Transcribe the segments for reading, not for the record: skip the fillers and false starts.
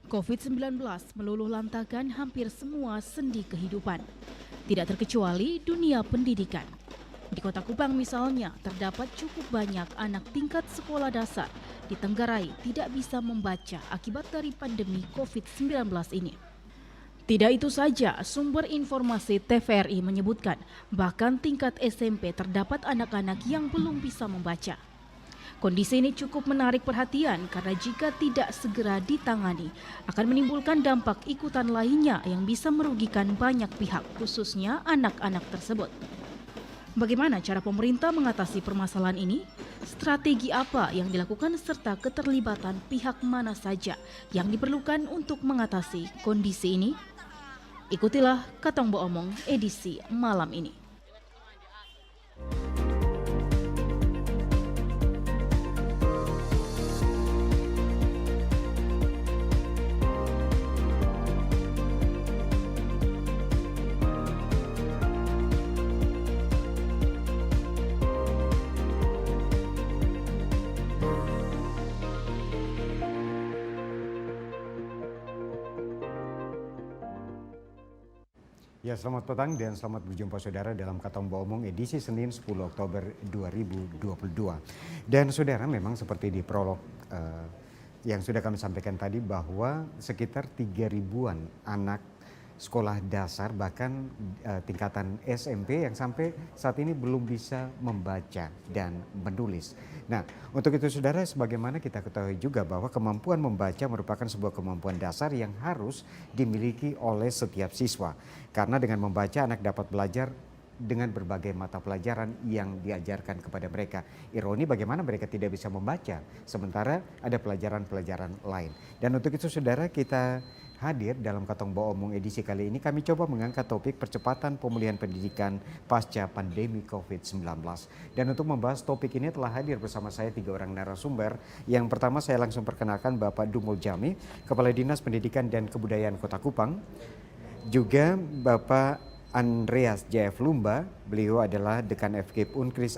COVID-19 meluluh lantakan hampir semua sendi kehidupan. Tidak terkecuali dunia pendidikan. Di Kota Kupang misalnya, terdapat cukup banyak anak tingkat sekolah dasar di Tenggarai tidak bisa membaca akibat dari pandemi COVID-19 ini. Tidak itu saja, sumber informasi TVRI menyebutkan bahkan tingkat SMP terdapat anak-anak yang belum bisa membaca. Kondisi ini cukup menarik perhatian karena jika tidak segera ditangani akan menimbulkan dampak ikutan lainnya yang bisa merugikan banyak pihak, khususnya anak-anak tersebut. Bagaimana cara pemerintah mengatasi permasalahan ini? Strategi apa yang dilakukan serta keterlibatan pihak mana saja yang diperlukan untuk mengatasi kondisi ini? Ikutilah Katong Bo Omong edisi malam ini. Ya, selamat petang dan selamat berjumpa saudara dalam Katong Bo Omong edisi Senin 10 Oktober 2022. Dan saudara, memang seperti di prolog yang sudah kami sampaikan tadi bahwa sekitar 3.000-an anak sekolah dasar bahkan tingkatan SMP yang sampai saat ini belum bisa membaca dan menulis. Nah, untuk itu saudara, sebagaimana kita ketahui juga bahwa kemampuan membaca merupakan sebuah kemampuan dasar yang harus dimiliki oleh setiap siswa. Karena dengan membaca anak dapat belajar dengan berbagai mata pelajaran yang diajarkan kepada mereka. Ironi bagaimana mereka tidak bisa membaca, sementara ada pelajaran-pelajaran lain. Dan untuk itu saudara, kita hadir dalam Katong Bo Omong edisi kali ini, kami coba mengangkat topik percepatan pemulihan pendidikan pasca pandemi COVID-19. Dan untuk membahas topik ini telah hadir bersama saya 3 orang narasumber. Yang pertama saya langsung perkenalkan Bapak Dumul Jami, Kepala Dinas Pendidikan dan Kebudayaan Kota Kupang. Juga Bapak Andreas JF Lumba, beliau adalah Dekan FKIP Unkris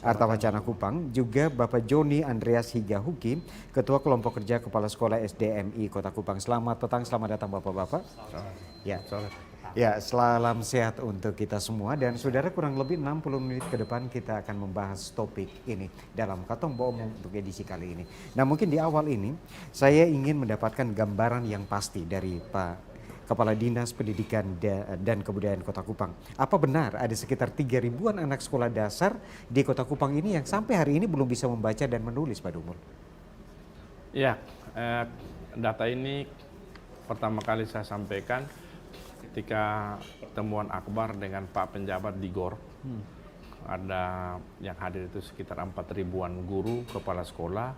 Artawacana Kupang. Juga Bapak Joni Andreas Higahuki, Ketua Kelompok Kerja Kepala Sekolah SDMI Kota Kupang. Selamat petang, selamat datang Bapak-Bapak. Ya, salam sehat untuk kita semua. Dan saudara, kurang lebih 60 menit ke depan kita akan membahas topik ini dalam Katong Bo Omong untuk edisi kali ini. Nah, mungkin di awal ini saya ingin mendapatkan gambaran yang pasti dari Pak Kepala Dinas Pendidikan dan Kebudayaan Kota Kupang. Apa benar ada sekitar 3.000-an anak sekolah dasar di Kota Kupang ini yang sampai hari ini belum bisa membaca dan menulis, Pak Dumul? Ya, data ini pertama kali saya sampaikan ketika pertemuan akbar dengan Pak Penjabat di GOR. Ada yang hadir itu sekitar 4.000-an guru, kepala sekolah.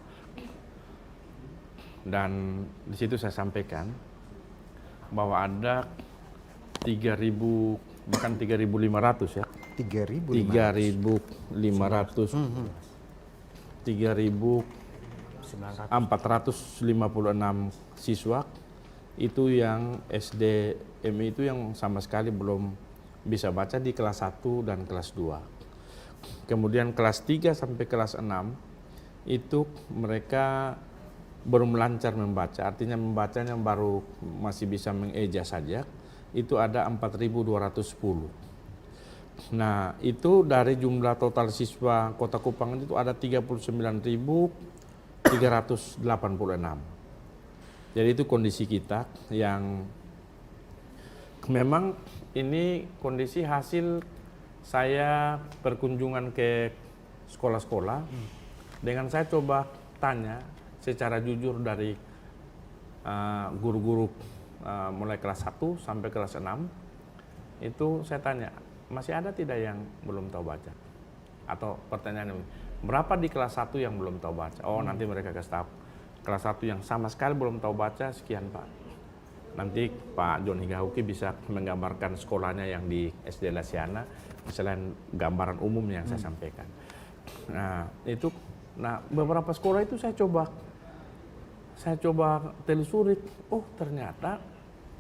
Dan di situ saya sampaikan bahwa ada 3.000, bahkan 3.500 ya. 3.500. 3.456 siswa itu yang SDMI itu yang sama sekali belum bisa baca di kelas 1 dan kelas 2. Kemudian kelas 3 sampai kelas 6 itu mereka belum lancar membaca, artinya membacanya baru masih bisa mengeja saja, itu ada 4.210. Nah, itu dari jumlah total siswa Kota Kupang itu ada 39.386. Jadi itu kondisi kita yang memang ini kondisi hasil saya berkunjungan ke sekolah-sekolah. Dengan saya coba tanya secara jujur dari guru-guru mulai kelas 1 sampai kelas 6, itu saya tanya, masih ada tidak yang belum tahu baca? Atau pertanyaan ini, berapa di kelas 1 yang belum tahu baca? Oh, nanti mereka kasih tahu. Kelas 1 yang sama sekali belum tahu baca, sekian Pak. Nanti Pak Joni Higahuki bisa menggambarkan sekolahnya yang di SD Lasiana, selain gambaran umum yang saya sampaikan. Nah, beberapa sekolah itu saya coba telusuri, oh ternyata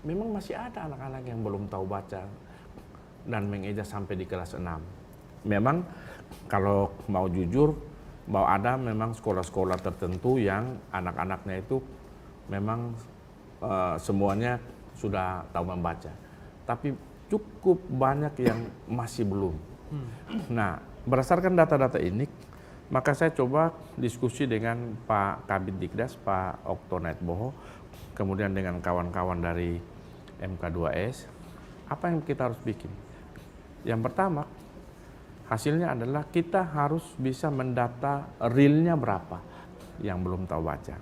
memang masih ada anak-anak yang belum tahu baca dan mengeja sampai di kelas 6. Memang kalau mau jujur, bahwa ada memang sekolah-sekolah tertentu yang anak-anaknya itu memang semuanya sudah tahu membaca, tapi cukup banyak yang masih belum. Nah, berdasarkan data-data ini, maka saya coba diskusi dengan Pak Kabid Dikdas, Pak Oktonet Boho, kemudian dengan kawan-kawan dari MK2S, apa yang kita harus bikin? Yang pertama, hasilnya adalah kita harus bisa mendata realnya berapa yang belum tahu baca.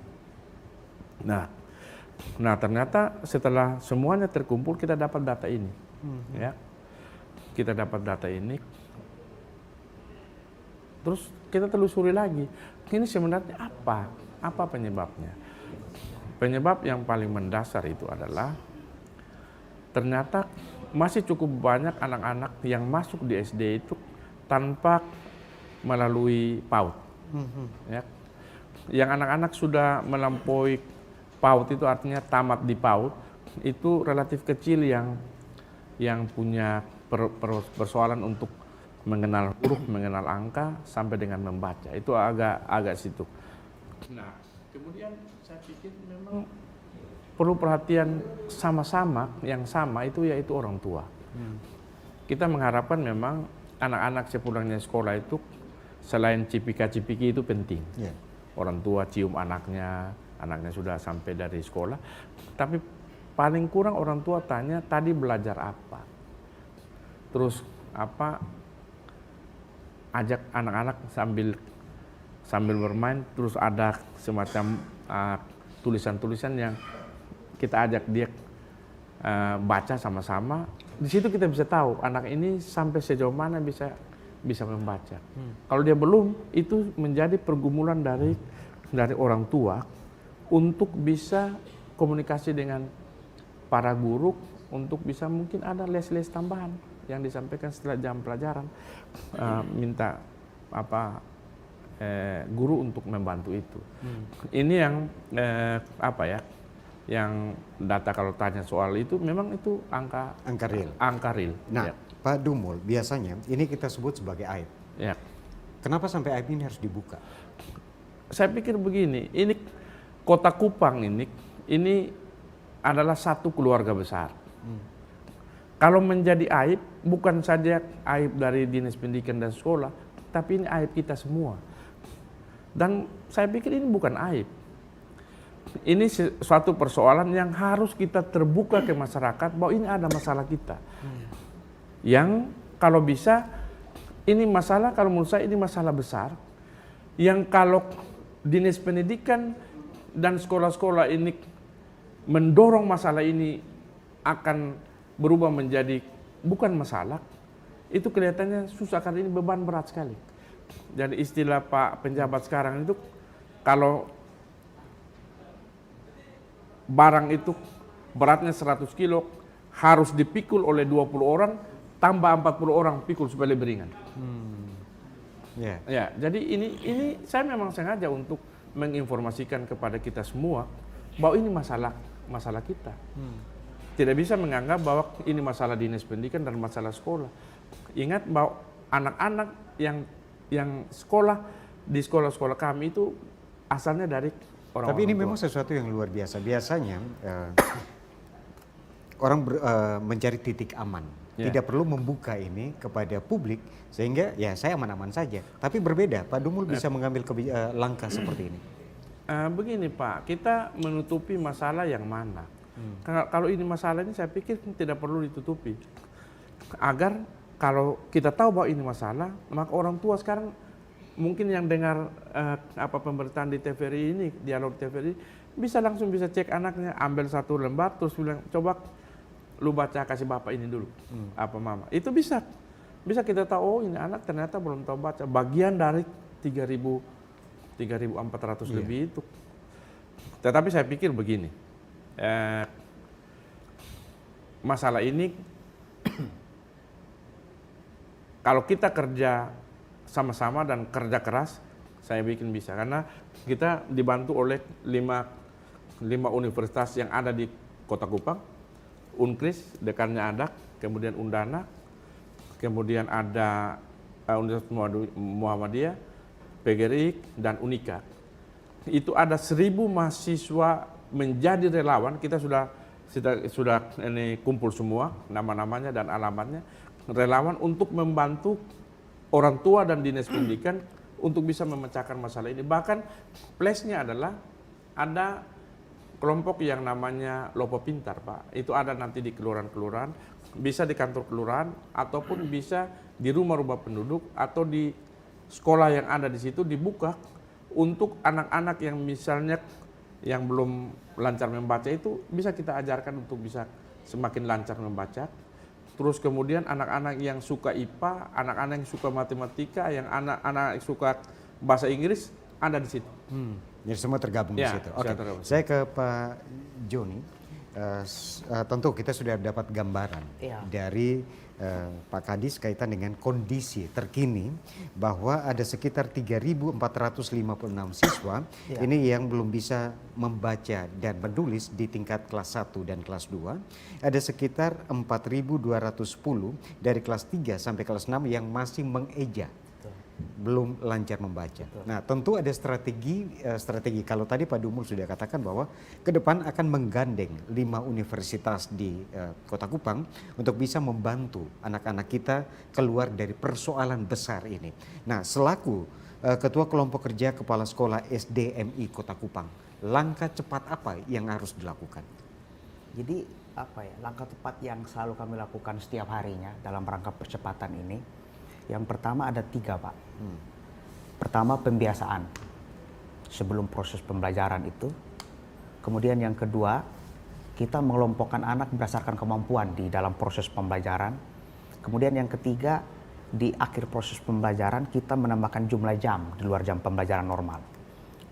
Nah ternyata setelah semuanya terkumpul kita dapat data ini, ya, kita dapat data ini, terus kita telusuri lagi, ini sebenarnya apa penyebabnya? Penyebab yang paling mendasar itu adalah ternyata masih cukup banyak anak-anak yang masuk di SD itu tanpa melalui PAUD. Ya. Yang anak-anak sudah melampaui PAUD itu artinya tamat di PAUD, itu relatif kecil yang punya persoalan untuk mengenal huruf, mengenal angka sampai dengan membaca. Itu agak situ. Nah, kemudian saya pikir memang perlu perhatian sama-sama, yang sama itu yaitu orang tua. Kita mengharapkan memang anak-anak sepulangnya sekolah itu selain cipika-cipiki itu penting. Orang tua cium anaknya sudah sampai dari sekolah, tapi paling kurang orang tua tanya tadi belajar apa, terus apa, ajak anak-anak sambil bermain, terus ada semacam tulisan-tulisan yang kita ajak dia baca sama-sama. Di situ kita bisa tahu anak ini sampai sejauh mana bisa membaca. Kalau dia belum, itu menjadi pergumulan dari orang tua untuk bisa komunikasi dengan para guru, untuk bisa mungkin ada les-les tambahan yang disampaikan setelah jam pelajaran, minta guru untuk membantu itu. Ini yang yang data kalau tanya soal itu memang itu angka real. Nah, Pak Dumul, biasanya ini kita sebut sebagai aib. Ya. Kenapa sampai aib ini harus dibuka? Saya pikir begini, ini Kota Kupang ini adalah satu keluarga besar. Kalau menjadi aib, bukan saja aib dari Dinas Pendidikan dan Sekolah, tapi ini aib kita semua. Dan saya pikir ini bukan aib. Ini suatu persoalan yang harus kita terbuka ke masyarakat bahwa ini ada masalah kita. Yang kalau bisa, ini masalah, kalau menurut saya ini masalah besar, yang kalau Dinas Pendidikan dan sekolah-sekolah ini mendorong masalah ini akan berubah menjadi bukan masalah, itu kelihatannya susah karena ini beban berat sekali. Jadi istilah Pak penjabat sekarang itu, kalau barang itu beratnya 100 kilo harus dipikul oleh 20 orang, tambah 40 orang pikul supaya lebih ringan. Ya, jadi ini saya memang sengaja untuk menginformasikan kepada kita semua bahwa ini masalah kita. Tidak bisa menganggap bahwa ini masalah Dinas Pendidikan dan masalah sekolah. Ingat bahwa anak-anak yang sekolah di sekolah-sekolah kami itu asalnya dari orang-orang. Tapi ini memang sesuatu yang luar biasa. Biasanya orang mencari titik aman. Tidak perlu membuka ini kepada publik sehingga ya saya aman-aman saja. Tapi berbeda, Pak Dumul bisa mengambil langkah seperti ini. Begini Pak, kita menutupi masalah yang mana? Kalau ini masalah ini saya pikir tidak perlu ditutupi. Agar kalau kita tahu bahwa ini masalah, maka orang tua sekarang mungkin yang dengar pemberitaan di TVRI ini, dialog TVRI, bisa cek anaknya, ambil satu lembar terus bilang coba lu baca kasih bapak ini dulu, apa mama. Itu bisa kita tahu, oh ini anak ternyata belum tahu baca. Bagian dari 3.400 lebih itu. Tetapi saya pikir begini, masalah ini kalau kita kerja sama-sama dan kerja keras, saya bikin bisa. Karena kita dibantu oleh 5 universitas yang ada di Kota Kupang. Unkris, dekannya ada, kemudian Undana, kemudian ada Universitas Muhammadiyah, PGRI, dan Unika. Itu ada 1.000 mahasiswa menjadi relawan. Kita sudah ini kumpul semua nama-namanya dan alamatnya, relawan untuk membantu orang tua dan dinas pendidikan untuk bisa memecahkan masalah ini. Bahkan plus-nya adalah ada kelompok yang namanya Lopo Pintar, Pak. Itu ada nanti di kelurahan-kelurahan, bisa di kantor kelurahan, ataupun bisa di rumah-rumah penduduk, atau di sekolah yang ada di situ dibuka untuk anak-anak yang misalnya yang belum lancar membaca itu bisa kita ajarkan untuk bisa semakin lancar membaca. Terus kemudian anak-anak yang suka IPA, anak-anak yang suka matematika, yang anak-anak yang suka bahasa Inggris ada di situ. Jadi semua tergabung Ya, di situ. Oke, tergabung. saya ke Pak Joni. Tentu kita sudah dapat gambaran dari Pak Kadis kaitan dengan kondisi terkini bahwa ada sekitar 3.456 siswa ini yang belum bisa membaca dan menulis di tingkat kelas 1 dan kelas 2. Ada sekitar 4.210 dari kelas 3 sampai kelas 6 yang masih mengeja, belum lancar membaca. Nah, tentu ada strategi kalau tadi Pak Dumul sudah katakan bahwa ke depan akan menggandeng 5 universitas di Kota Kupang untuk bisa membantu anak-anak kita keluar dari persoalan besar ini. Nah, selaku Ketua Kelompok Kerja Kepala Sekolah SDMI Kota Kupang, langkah cepat apa yang harus dilakukan? Jadi langkah tepat yang selalu kami lakukan setiap harinya dalam rangka percepatan ini. Yang pertama ada 3, Pak. Pertama, pembiasaan sebelum proses pembelajaran itu. Kemudian yang kedua, kita mengelompokkan anak berdasarkan kemampuan di dalam proses pembelajaran. Kemudian yang ketiga, di akhir proses pembelajaran kita menambahkan jumlah jam di luar jam pembelajaran normal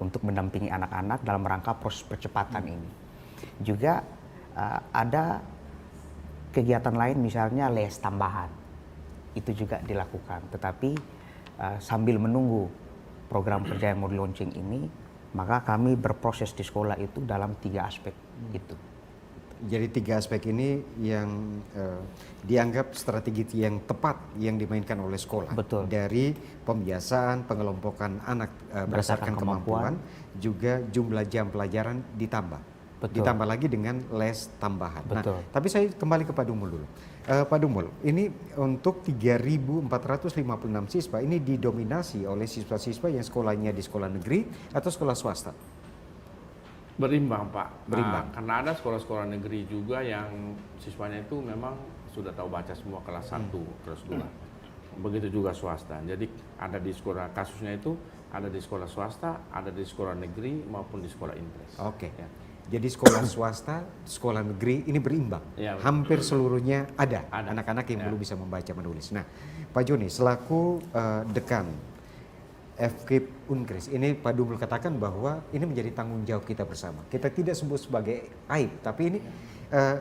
untuk mendampingi anak-anak dalam rangka proses percepatan ini. Juga ada kegiatan lain, misalnya les tambahan. Itu juga dilakukan, tetapi sambil menunggu program kerja yang mau di launching ini, maka kami berproses di sekolah itu dalam 3 aspek itu. Jadi 3 aspek ini yang dianggap strategi yang tepat yang dimainkan oleh sekolah. Betul. Dari pembiasaan, pengelompokan anak berdasarkan kemampuan, juga jumlah jam pelajaran ditambah. Betul. Ditambah lagi dengan les tambahan. Betul. Nah, tapi saya kembali ke Pak Dumul dulu. Pak Dumul, ini untuk 3.456 siswa ini didominasi oleh siswa-siswa yang sekolahnya di sekolah negeri atau sekolah swasta? Berimbang, Pak. Berimbang. Karena ada sekolah-sekolah negeri juga yang siswanya itu memang sudah tahu baca semua kelas 1, kelas 2. Begitu juga swasta. Jadi ada di sekolah, kasusnya itu ada di sekolah swasta, ada di sekolah negeri maupun di sekolah impres. Oke. Ya. Jadi sekolah swasta, sekolah negeri ini berimbang. Ya, hampir seluruhnya ada Ada. anak-anak yang Ya. belum bisa membaca menulis. Nah, Pak Joni selaku dekan FKIP Unkris, ini Pak Dumul katakan bahwa ini menjadi tanggung jawab kita bersama. Kita tidak sebut sebagai aib, tapi ini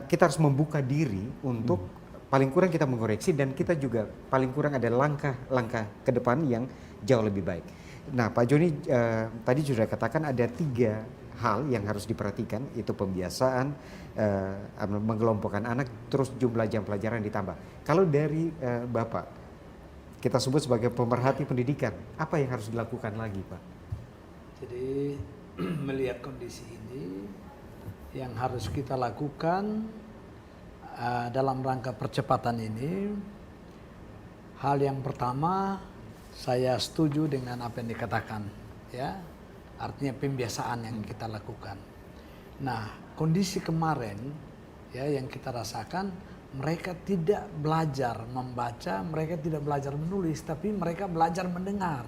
kita harus membuka diri untuk paling kurang kita mengoreksi, dan kita juga paling kurang ada langkah-langkah ke depan yang jauh lebih baik. Nah, Pak Joni tadi sudah katakan ada 3 hal yang harus diperhatikan, itu pembiasaan, mengelompokkan anak, terus jumlah jam pelajaran ditambah. Kalau dari Bapak, kita sebut sebagai pemerhati pendidikan, apa yang harus dilakukan lagi, Pak? Jadi melihat kondisi ini, yang harus kita lakukan dalam rangka percepatan ini, hal yang pertama saya setuju dengan apa yang dikatakan, ya. Artinya pembiasaan yang kita lakukan. Nah, kondisi kemarin ya yang kita rasakan, mereka tidak belajar membaca, mereka tidak belajar menulis, tapi mereka belajar mendengar.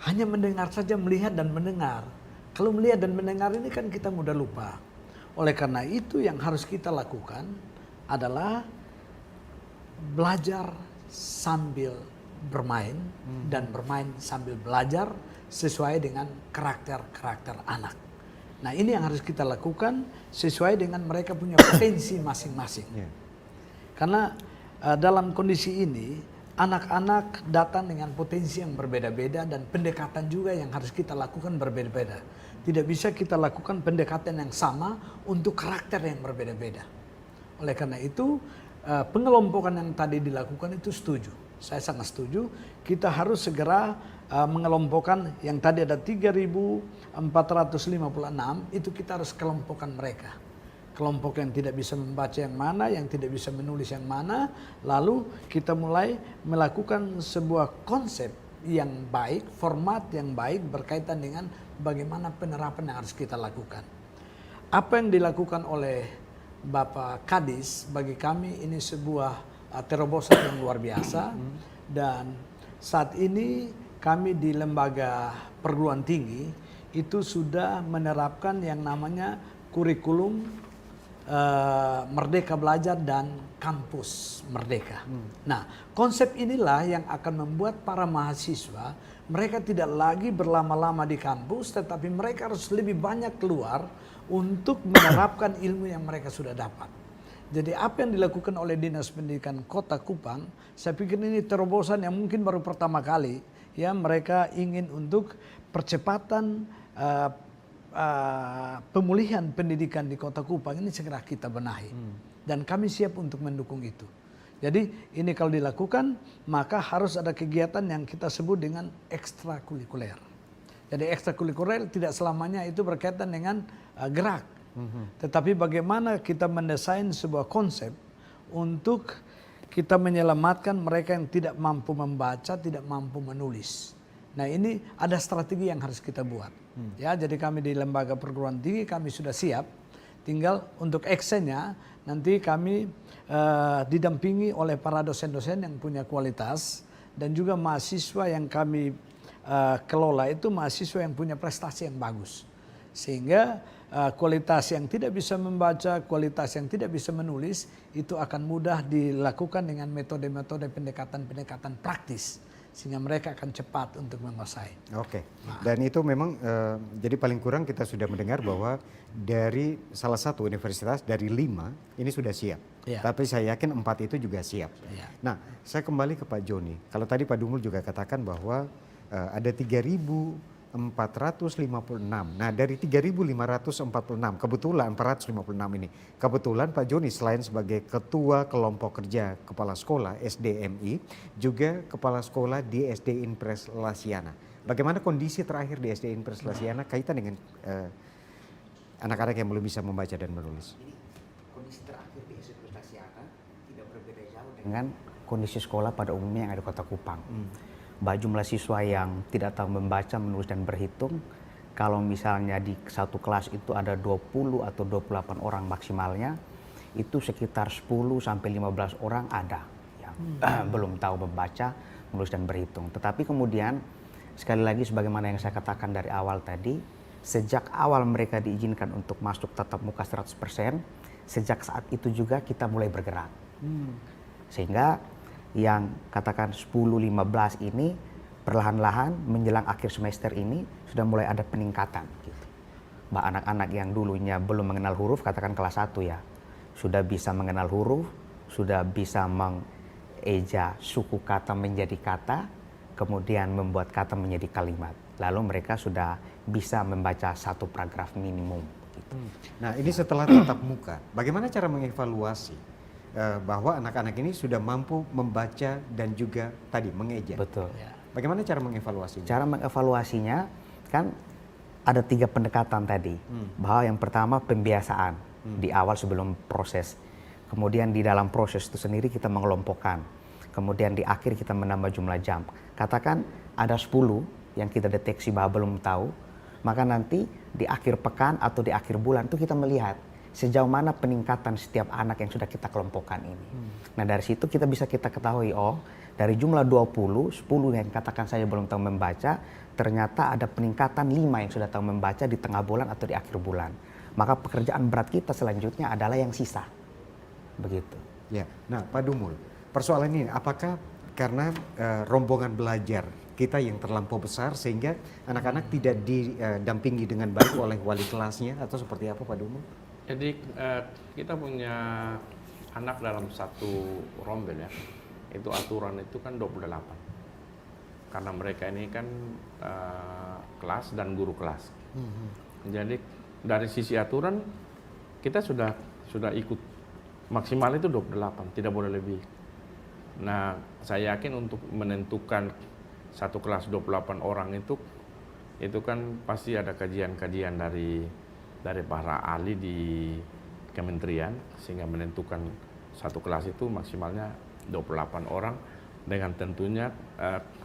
Hanya mendengar saja, melihat dan mendengar. Kalau melihat dan mendengar ini kan kita mudah lupa. Oleh karena itu yang harus kita lakukan adalah belajar sambil bermain dan bermain sambil belajar sesuai dengan karakter-karakter anak. Nah, ini yang harus kita lakukan sesuai dengan mereka punya potensi masing-masing. Yeah. Karena dalam kondisi ini anak-anak datang dengan potensi yang berbeda-beda dan pendekatan juga yang harus kita lakukan berbeda-beda. Tidak bisa kita lakukan pendekatan yang sama untuk karakter yang berbeda-beda. Oleh karena itu pengelompokan yang tadi dilakukan itu setuju. saya sangat setuju. Kita harus segera mengelompokkan yang tadi ada 3.456, itu kita harus kelompokkan mereka. Kelompok yang tidak bisa membaca yang mana, yang tidak bisa menulis yang mana, lalu kita mulai melakukan sebuah konsep yang baik, format yang baik berkaitan dengan bagaimana penerapan yang harus kita lakukan. Apa yang dilakukan oleh Bapak Kadis bagi kami ini sebuah terobosan yang luar biasa, dan saat ini kami di lembaga perguruan tinggi itu sudah menerapkan yang namanya kurikulum Merdeka Belajar dan Kampus Merdeka. Nah, konsep inilah yang akan membuat para mahasiswa mereka tidak lagi berlama-lama di kampus, tetapi mereka harus lebih banyak keluar untuk menerapkan ilmu yang mereka sudah dapat. Jadi apa yang dilakukan oleh Dinas Pendidikan Kota Kupang, saya pikir ini terobosan yang mungkin baru pertama kali ya, mereka ingin untuk percepatan pemulihan pendidikan di Kota Kupang ini segera kita benahi. Dan kami siap untuk mendukung itu. Jadi ini kalau dilakukan, maka harus ada kegiatan yang kita sebut dengan ekstrakurikuler. Jadi ekstrakurikuler tidak selamanya itu berkaitan dengan gerak. Tetapi bagaimana kita mendesain sebuah konsep untuk kita menyelamatkan mereka yang tidak mampu membaca, tidak mampu menulis. Nah, ini ada strategi yang harus kita buat. Ya, jadi kami di lembaga perguruan tinggi kami sudah siap. Tinggal untuk actionnya nanti kami didampingi oleh para dosen-dosen yang punya kualitas, dan juga mahasiswa yang kami kelola itu mahasiswa yang punya prestasi yang bagus. Sehingga kualitas yang tidak bisa membaca, kualitas yang tidak bisa menulis itu akan mudah dilakukan dengan metode-metode pendekatan-pendekatan praktis, sehingga mereka akan cepat untuk menguasai. Oke. Dan itu memang jadi paling kurang kita sudah mendengar bahwa dari salah satu universitas dari 5 ini sudah siap. Ya. Tapi saya yakin 4 itu juga siap. Ya. Nah, saya kembali ke Pak Joni. Kalau tadi Pak Dumul juga katakan bahwa ada 3.456. Nah, dari 3.546 kebetulan 456 ini. Kebetulan Pak Joni selain sebagai ketua kelompok kerja kepala sekolah SDMI, juga kepala sekolah di SD Impres Lasiana. Bagaimana kondisi terakhir di SD Impres Lasiana kaitan dengan anak-anak yang belum bisa membaca dan menulis? Jadi kondisi terakhir di SD Impres Lasiana tidak berbeda jauh dengan kondisi sekolah pada umumnya yang ada di Kota Kupang. Jumlah siswa yang tidak tahu membaca, menulis, dan berhitung, kalau misalnya di satu kelas itu ada 20 atau 28 orang maksimalnya, itu sekitar 10 sampai 15 orang ada yang belum tahu membaca, menulis, dan berhitung. Tetapi kemudian, sekali lagi sebagaimana yang saya katakan dari awal tadi, sejak awal mereka diizinkan untuk masuk tatap muka 100%, sejak saat itu juga kita mulai bergerak. Sehingga yang katakan 10-15 ini perlahan-lahan menjelang akhir semester ini sudah mulai ada peningkatan gitu. Anak-anak yang dulunya belum mengenal huruf, katakan kelas 1 ya, sudah bisa mengenal huruf, sudah bisa mengeja suku kata menjadi kata, kemudian membuat kata menjadi kalimat. Lalu mereka sudah bisa membaca satu paragraf minimum gitu. Nah, ini setelah tatap muka, bagaimana cara mengevaluasi bahwa anak-anak ini sudah mampu membaca dan juga tadi mengeja? Betul. Bagaimana cara mengevaluasinya? Cara mengevaluasinya kan ada 3 pendekatan tadi. Bahwa yang pertama pembiasaan di awal sebelum proses. Kemudian di dalam proses itu sendiri kita mengelompokkan. Kemudian di akhir kita menambah jumlah jam. Katakan ada 10 yang kita deteksi bahwa belum tahu, maka nanti di akhir pekan atau di akhir bulan itu kita melihat sejauh mana peningkatan setiap anak yang sudah kita kelompokkan ini. Nah, dari situ kita bisa ketahui, oh dari jumlah 20, 10 yang katakan saya belum tahu membaca, ternyata ada peningkatan 5 yang sudah tahu membaca di tengah bulan atau di akhir bulan. Maka pekerjaan berat kita selanjutnya adalah yang sisa. Begitu. Ya. Nah, Pak Dumul, persoalan ini apakah karena rombongan belajar kita yang terlampau besar sehingga anak-anak tidak didampingi dengan baik oleh wali kelasnya, atau seperti apa Pak Dumul? Jadi kita punya anak dalam satu rombel ya, itu aturan itu kan 28. Karena mereka ini kan kelas dan guru kelas. Jadi dari sisi aturan kita sudah ikut maksimal itu 28, tidak boleh lebih. Nah, saya yakin untuk menentukan satu kelas 28 orang itu kan pasti ada kajian-kajian dari para ahli di kementerian, sehingga menentukan satu kelas itu maksimalnya 28 orang, dengan tentunya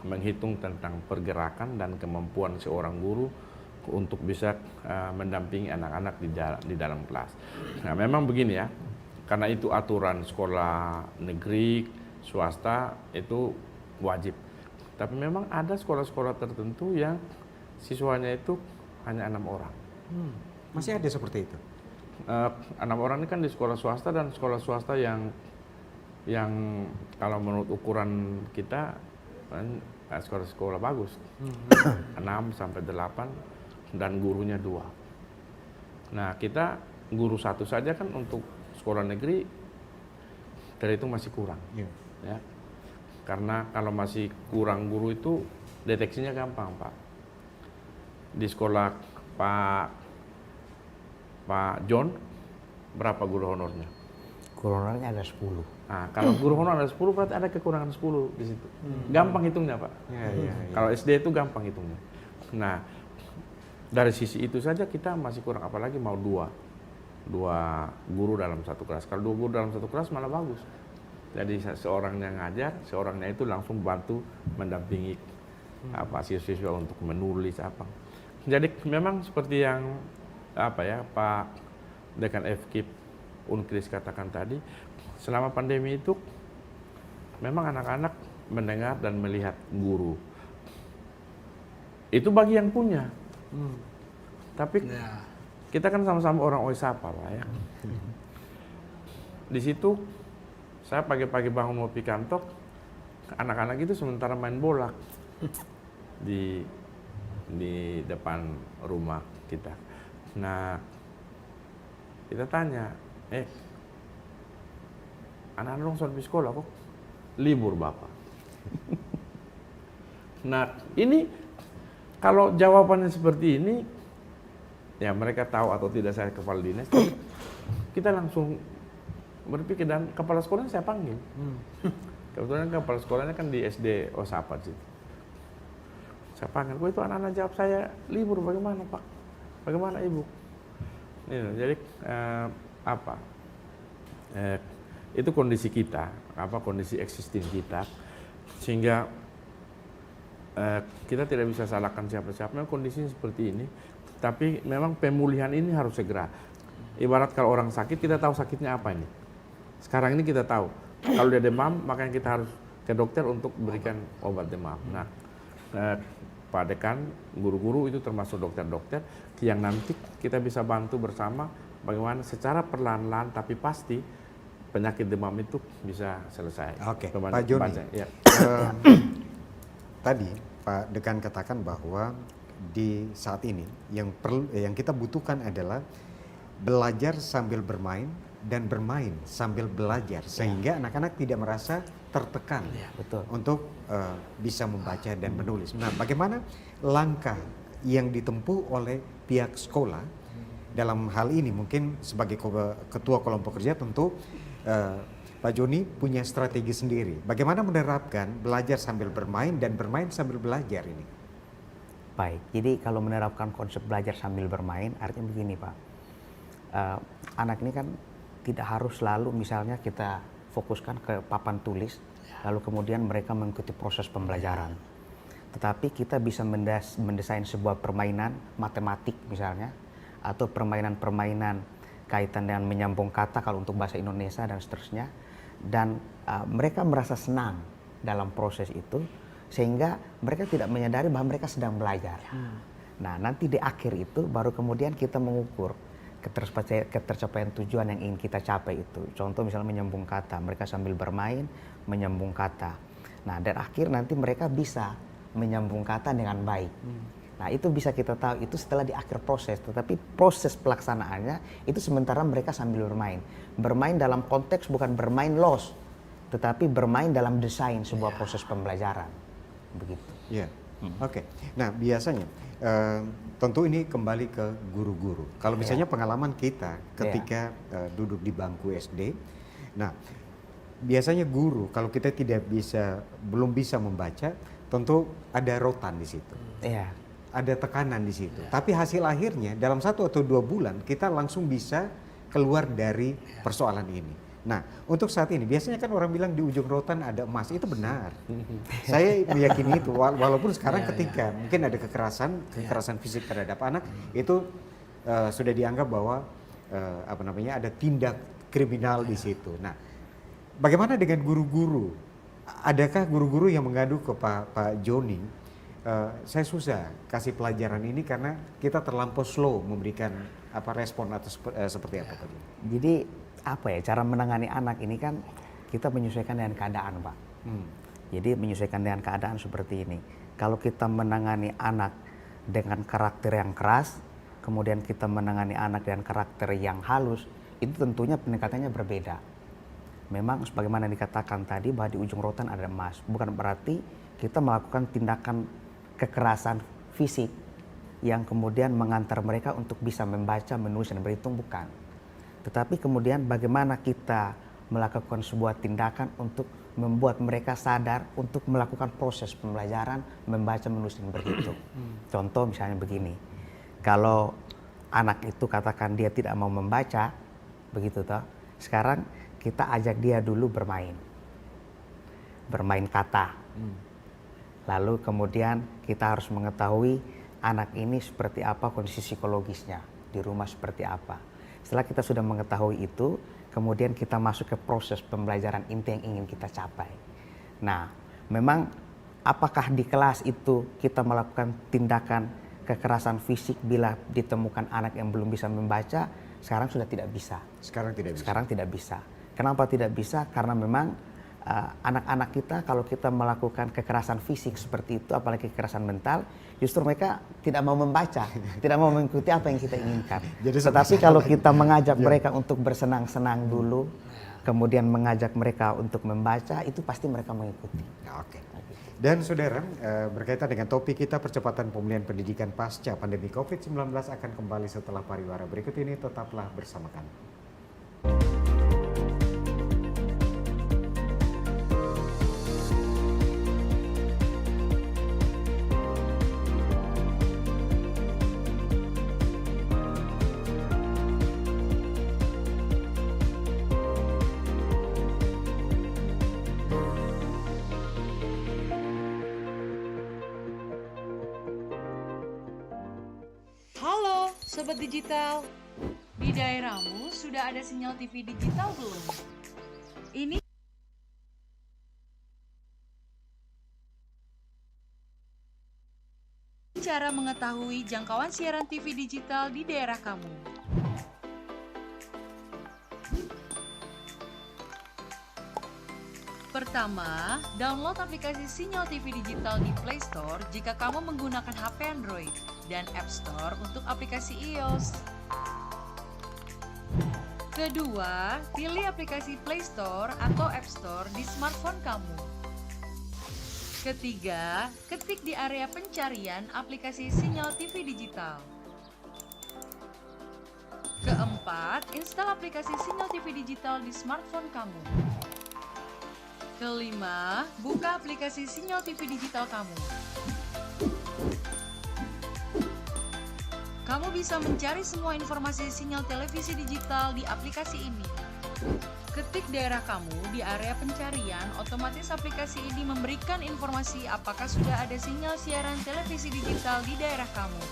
menghitung tentang pergerakan dan kemampuan seorang guru untuk bisa mendampingi anak-anak di dalam kelas. Nah, memang begini ya, karena itu aturan sekolah negeri, swasta itu wajib. Tapi memang ada sekolah-sekolah tertentu yang siswanya itu hanya 6 orang. Masih ada seperti itu? 6 orang ini kan di sekolah swasta, dan sekolah swasta yang kalau menurut ukuran kita sekolah bagus. 6 sampai 8 dan gurunya 2. Nah, kita guru 1 saja kan untuk sekolah negeri terhitung masih kurang. Ya. Karena kalau masih kurang guru itu deteksinya gampang, Pak. Di sekolah Pak John, berapa guru honornya? Guru honornya ada 10. Nah, kalau guru honor ada 10 berarti ada kekurangan 10 di situ. Gampang hitungnya, Pak. Kalau SD itu gampang hitungnya. Nah, dari sisi itu saja kita masih kurang, apalagi mau dua guru dalam satu kelas. Kalau 2 guru dalam satu kelas malah bagus. Jadi seorang yang ngajar, seorangnya itu langsung bantu mendampingi siswa untuk menulis apa. Jadi memang seperti yang Pak Dekan FKIP Unkris katakan tadi, selama pandemi itu memang anak-anak mendengar dan melihat guru. Itu bagi yang punya. Tapi kita kan sama-sama orang Oisapa, Pak ya. Di situ saya pagi-pagi bangun ngopi kantok, anak-anak itu sementara main bola di depan rumah kita. Nah, kita tanya, anak-anak dong sudah di sekolah kok libur Bapak. Nah, ini kalau jawabannya seperti ini, ya mereka tahu atau tidak saya kepala dinas, tapi kita langsung berpikir, dan kepala sekolahnya saya panggil. Kebetulan kepala sekolahnya kan di SD Osapa situ. Saya panggil, kok itu anak-anak jawab saya libur, bagaimana Pak? Bagaimana Ibu? Jadi itu kondisi kita, kondisi existing kita, sehingga kita tidak bisa salahkan siapa-siapa. Memang kondisinya seperti ini, tapi memang pemulihan ini harus segera. Ibarat kalau orang sakit, kita tahu sakitnya apa ini. Sekarang ini kita tahu, kalau dia demam, makanya kita harus ke dokter untuk berikan obat demam. Nah, Pak Dekan, guru-guru itu termasuk dokter-dokter, yang nanti kita bisa bantu bersama bagaimana secara perlahan-lahan tapi pasti penyakit demam itu bisa selesai. Oke, Pak Joni. Ya. Tadi Pak Dekan katakan bahwa di saat ini yang kita butuhkan adalah belajar sambil bermain dan bermain sambil belajar, sehingga anak-anak tidak merasa tertekan untuk bisa membaca dan menulis. Nah, bagaimana langkah yang ditempuh oleh pihak sekolah dalam hal ini? Mungkin sebagai ketua kelompok kerja tentu Pak Joni punya strategi sendiri. Bagaimana menerapkan belajar sambil bermain dan bermain sambil belajar ini? Baik, jadi kalau menerapkan konsep belajar sambil bermain, artinya begini Pak. Anak ini kan tidak harus selalu misalnya kita fokuskan ke papan tulis, lalu kemudian mereka mengikuti proses pembelajaran. Tetapi kita bisa mendesain sebuah permainan matematik misalnya, atau permainan-permainan kaitan dengan menyambung kata kalau untuk bahasa Indonesia dan seterusnya. Dan mereka merasa senang dalam proses itu, sehingga mereka tidak menyadari bahwa mereka sedang belajar. Nah, nanti di akhir itu baru kemudian kita mengukur ketercapaian tujuan yang ingin kita capai itu. Contoh misalnya menyambung kata, mereka sambil bermain menyambung kata. Nah, dan akhir nanti mereka bisa menyambung kata dengan baik. Nah, itu bisa kita tahu itu setelah di akhir proses. Tetapi proses pelaksanaannya itu sementara mereka sambil bermain. Bermain dalam konteks bukan bermain los, tetapi bermain dalam desain sebuah proses pembelajaran. Begitu. Ya, oke. Nah, biasanya tentu ini kembali ke guru-guru. Kalau misalnya pengalaman kita ketika duduk di bangku SD, nah biasanya guru kalau kita belum bisa membaca, tentu ada rotan di situ. Iya. Ada tekanan di situ. Tapi hasil akhirnya dalam 1 atau 2 bulan kita langsung bisa keluar dari persoalan ini. Nah, untuk saat ini biasanya kan orang bilang di ujung rotan ada emas, itu benar. Saya meyakini itu, walaupun sekarang ketika mungkin ada kekerasan fisik terhadap anak, itu sudah dianggap bahwa ada tindak kriminal di situ. Nah, bagaimana dengan guru-guru? Adakah guru-guru yang mengadu ke Pak Joni? Saya susah kasih pelajaran ini karena kita terlampau slow memberikan respon atau seperti apa Pak Joni? Jadi cara menangani anak ini kan kita menyesuaikan dengan keadaan, Pak. Jadi menyesuaikan dengan keadaan seperti ini. Kalau kita menangani anak dengan karakter yang keras, kemudian kita menangani anak dengan karakter yang halus, itu tentunya pendekatannya berbeda. Memang sebagaimana dikatakan tadi bahwa di ujung rotan ada emas. Bukan berarti kita melakukan tindakan kekerasan fisik yang kemudian mengantar mereka untuk bisa membaca, menulis, dan berhitung, bukan. Tetapi kemudian bagaimana kita melakukan sebuah tindakan untuk membuat mereka sadar untuk melakukan proses pembelajaran, membaca, menulis, dan berhitung. Contoh misalnya begini, kalau anak itu katakan dia tidak mau membaca, begitu toh, sekarang kita ajak dia dulu bermain kata. Lalu kemudian kita harus mengetahui anak ini seperti apa kondisi psikologisnya, di rumah seperti apa. Setelah kita sudah mengetahui itu, kemudian kita masuk ke proses pembelajaran inti yang ingin kita capai. Nah, memang apakah di kelas itu kita melakukan tindakan kekerasan fisik bila ditemukan anak yang belum bisa membaca? Sekarang sudah tidak bisa. Sekarang tidak bisa. Kenapa tidak bisa? Karena memang anak-anak kita kalau kita melakukan kekerasan fisik seperti itu, apalagi kekerasan mental, justru mereka tidak mau membaca, tidak mau mengikuti apa yang kita inginkan. Tetapi kalau kita mengajak mereka untuk bersenang-senang dulu, kemudian mengajak mereka untuk membaca, itu pasti mereka mengikuti. Oke. Dan saudara, berkaitan dengan topik kita percepatan pemulihan pendidikan pasca pandemi COVID-19 akan kembali setelah pariwara berikut ini, tetaplah bersama kami. Halo, Sobat Digital. Di daerahmu sudah ada sinyal TV digital belum? Ini cara mengetahui jangkauan siaran TV digital di daerah kamu. Pertama, download aplikasi Sinyal TV Digital di Play Store jika kamu menggunakan HP Android dan App Store untuk aplikasi iOS. Kedua, pilih aplikasi Play Store atau App Store di smartphone kamu. Ketiga, ketik di area pencarian aplikasi Sinyal TV Digital. Keempat, install aplikasi Sinyal TV Digital di smartphone kamu. Kelima, buka aplikasi Sinyal TV Digital kamu. Kamu bisa mencari semua informasi sinyal televisi digital di aplikasi ini. Ketik daerah kamu di area pencarian, otomatis aplikasi ini memberikan informasi apakah sudah ada sinyal siaran televisi digital di daerah kamu.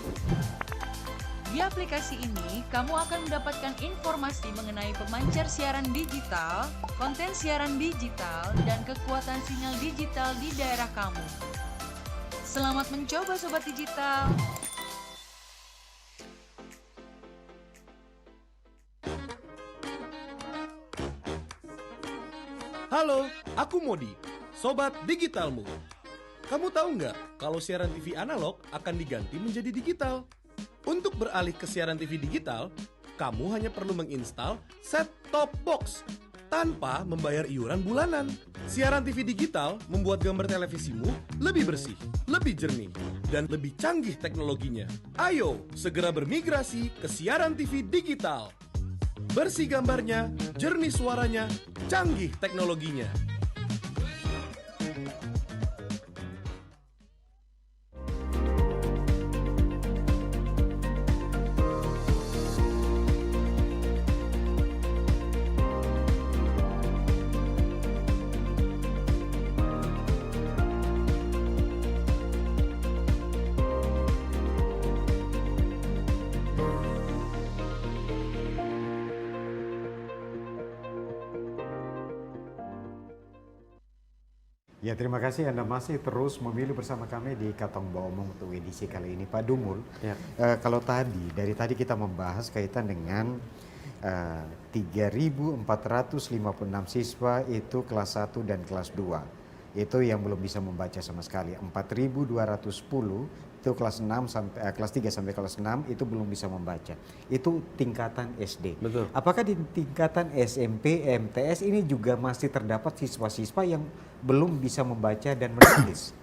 Di aplikasi ini, kamu akan mendapatkan informasi mengenai pemancar siaran digital, konten siaran digital, dan kekuatan sinyal digital di daerah kamu. Selamat mencoba Sobat Digital! Halo, aku Modi, Sobat Digitalmu. Kamu tahu nggak kalau siaran TV analog akan diganti menjadi digital? Untuk beralih ke siaran TV digital, kamu hanya perlu menginstal set-top box tanpa membayar iuran bulanan. Siaran TV digital membuat gambar televisimu lebih bersih, lebih jernih, dan lebih canggih teknologinya. Ayo, segera bermigrasi ke siaran TV digital. Bersih gambarnya, jernih suaranya, canggih teknologinya. Ya, terima kasih Anda masih terus memilih bersama kami di Katong Baomong untuk edisi kali ini. Pak Dumul, Ya. kalau dari tadi kita membahas kaitan dengan 3.456 siswa itu kelas 1 dan kelas 2. Itu yang belum bisa membaca sama sekali. 4.210 itu kelas 6 sampai kelas 3 sampai kelas 6 itu belum bisa membaca. Itu tingkatan SD. Betul. Apakah di tingkatan SMP, MTS ini juga masih terdapat siswa-siswa yang belum bisa membaca dan menulis?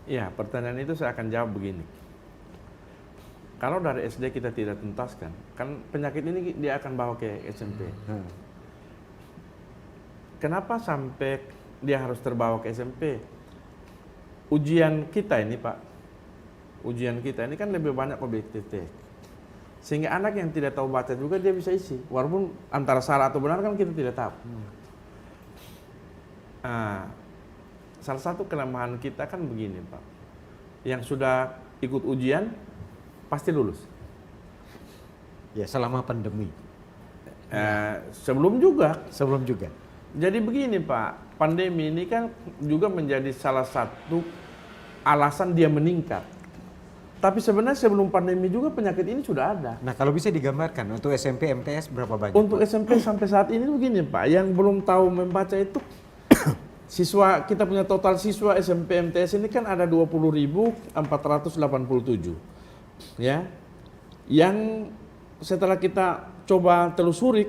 Ya, pertanyaan itu saya akan jawab begini. Kalau dari SD kita tidak tuntaskan, kan penyakit ini dia akan bawa ke SMP. Kenapa sampai dia harus terbawa ke SMP? Ujian kita ini, Pak, ujian kita ini kan lebih banyak objektif. Sehingga anak yang tidak tahu baca juga dia bisa isi. Walaupun antara salah atau benar kan kita tidak tahu. Salah satu kelemahan kita kan begini, Pak. Yang sudah ikut ujian pasti lulus. Ya, selama pandemi. Sebelum juga. Sebelum juga. Jadi begini, Pak, pandemi ini kan juga menjadi salah satu alasan dia meningkat. Tapi sebenarnya sebelum pandemi juga penyakit ini sudah ada. Nah, kalau bisa digambarkan untuk SMP, MTS berapa banyak? Untuk Pak? SMP sampai saat ini begini, Pak, yang belum tahu membaca itu siswa, kita punya total siswa SMP MTS ini kan ada 20.487. Ya. Yang setelah kita coba telusuri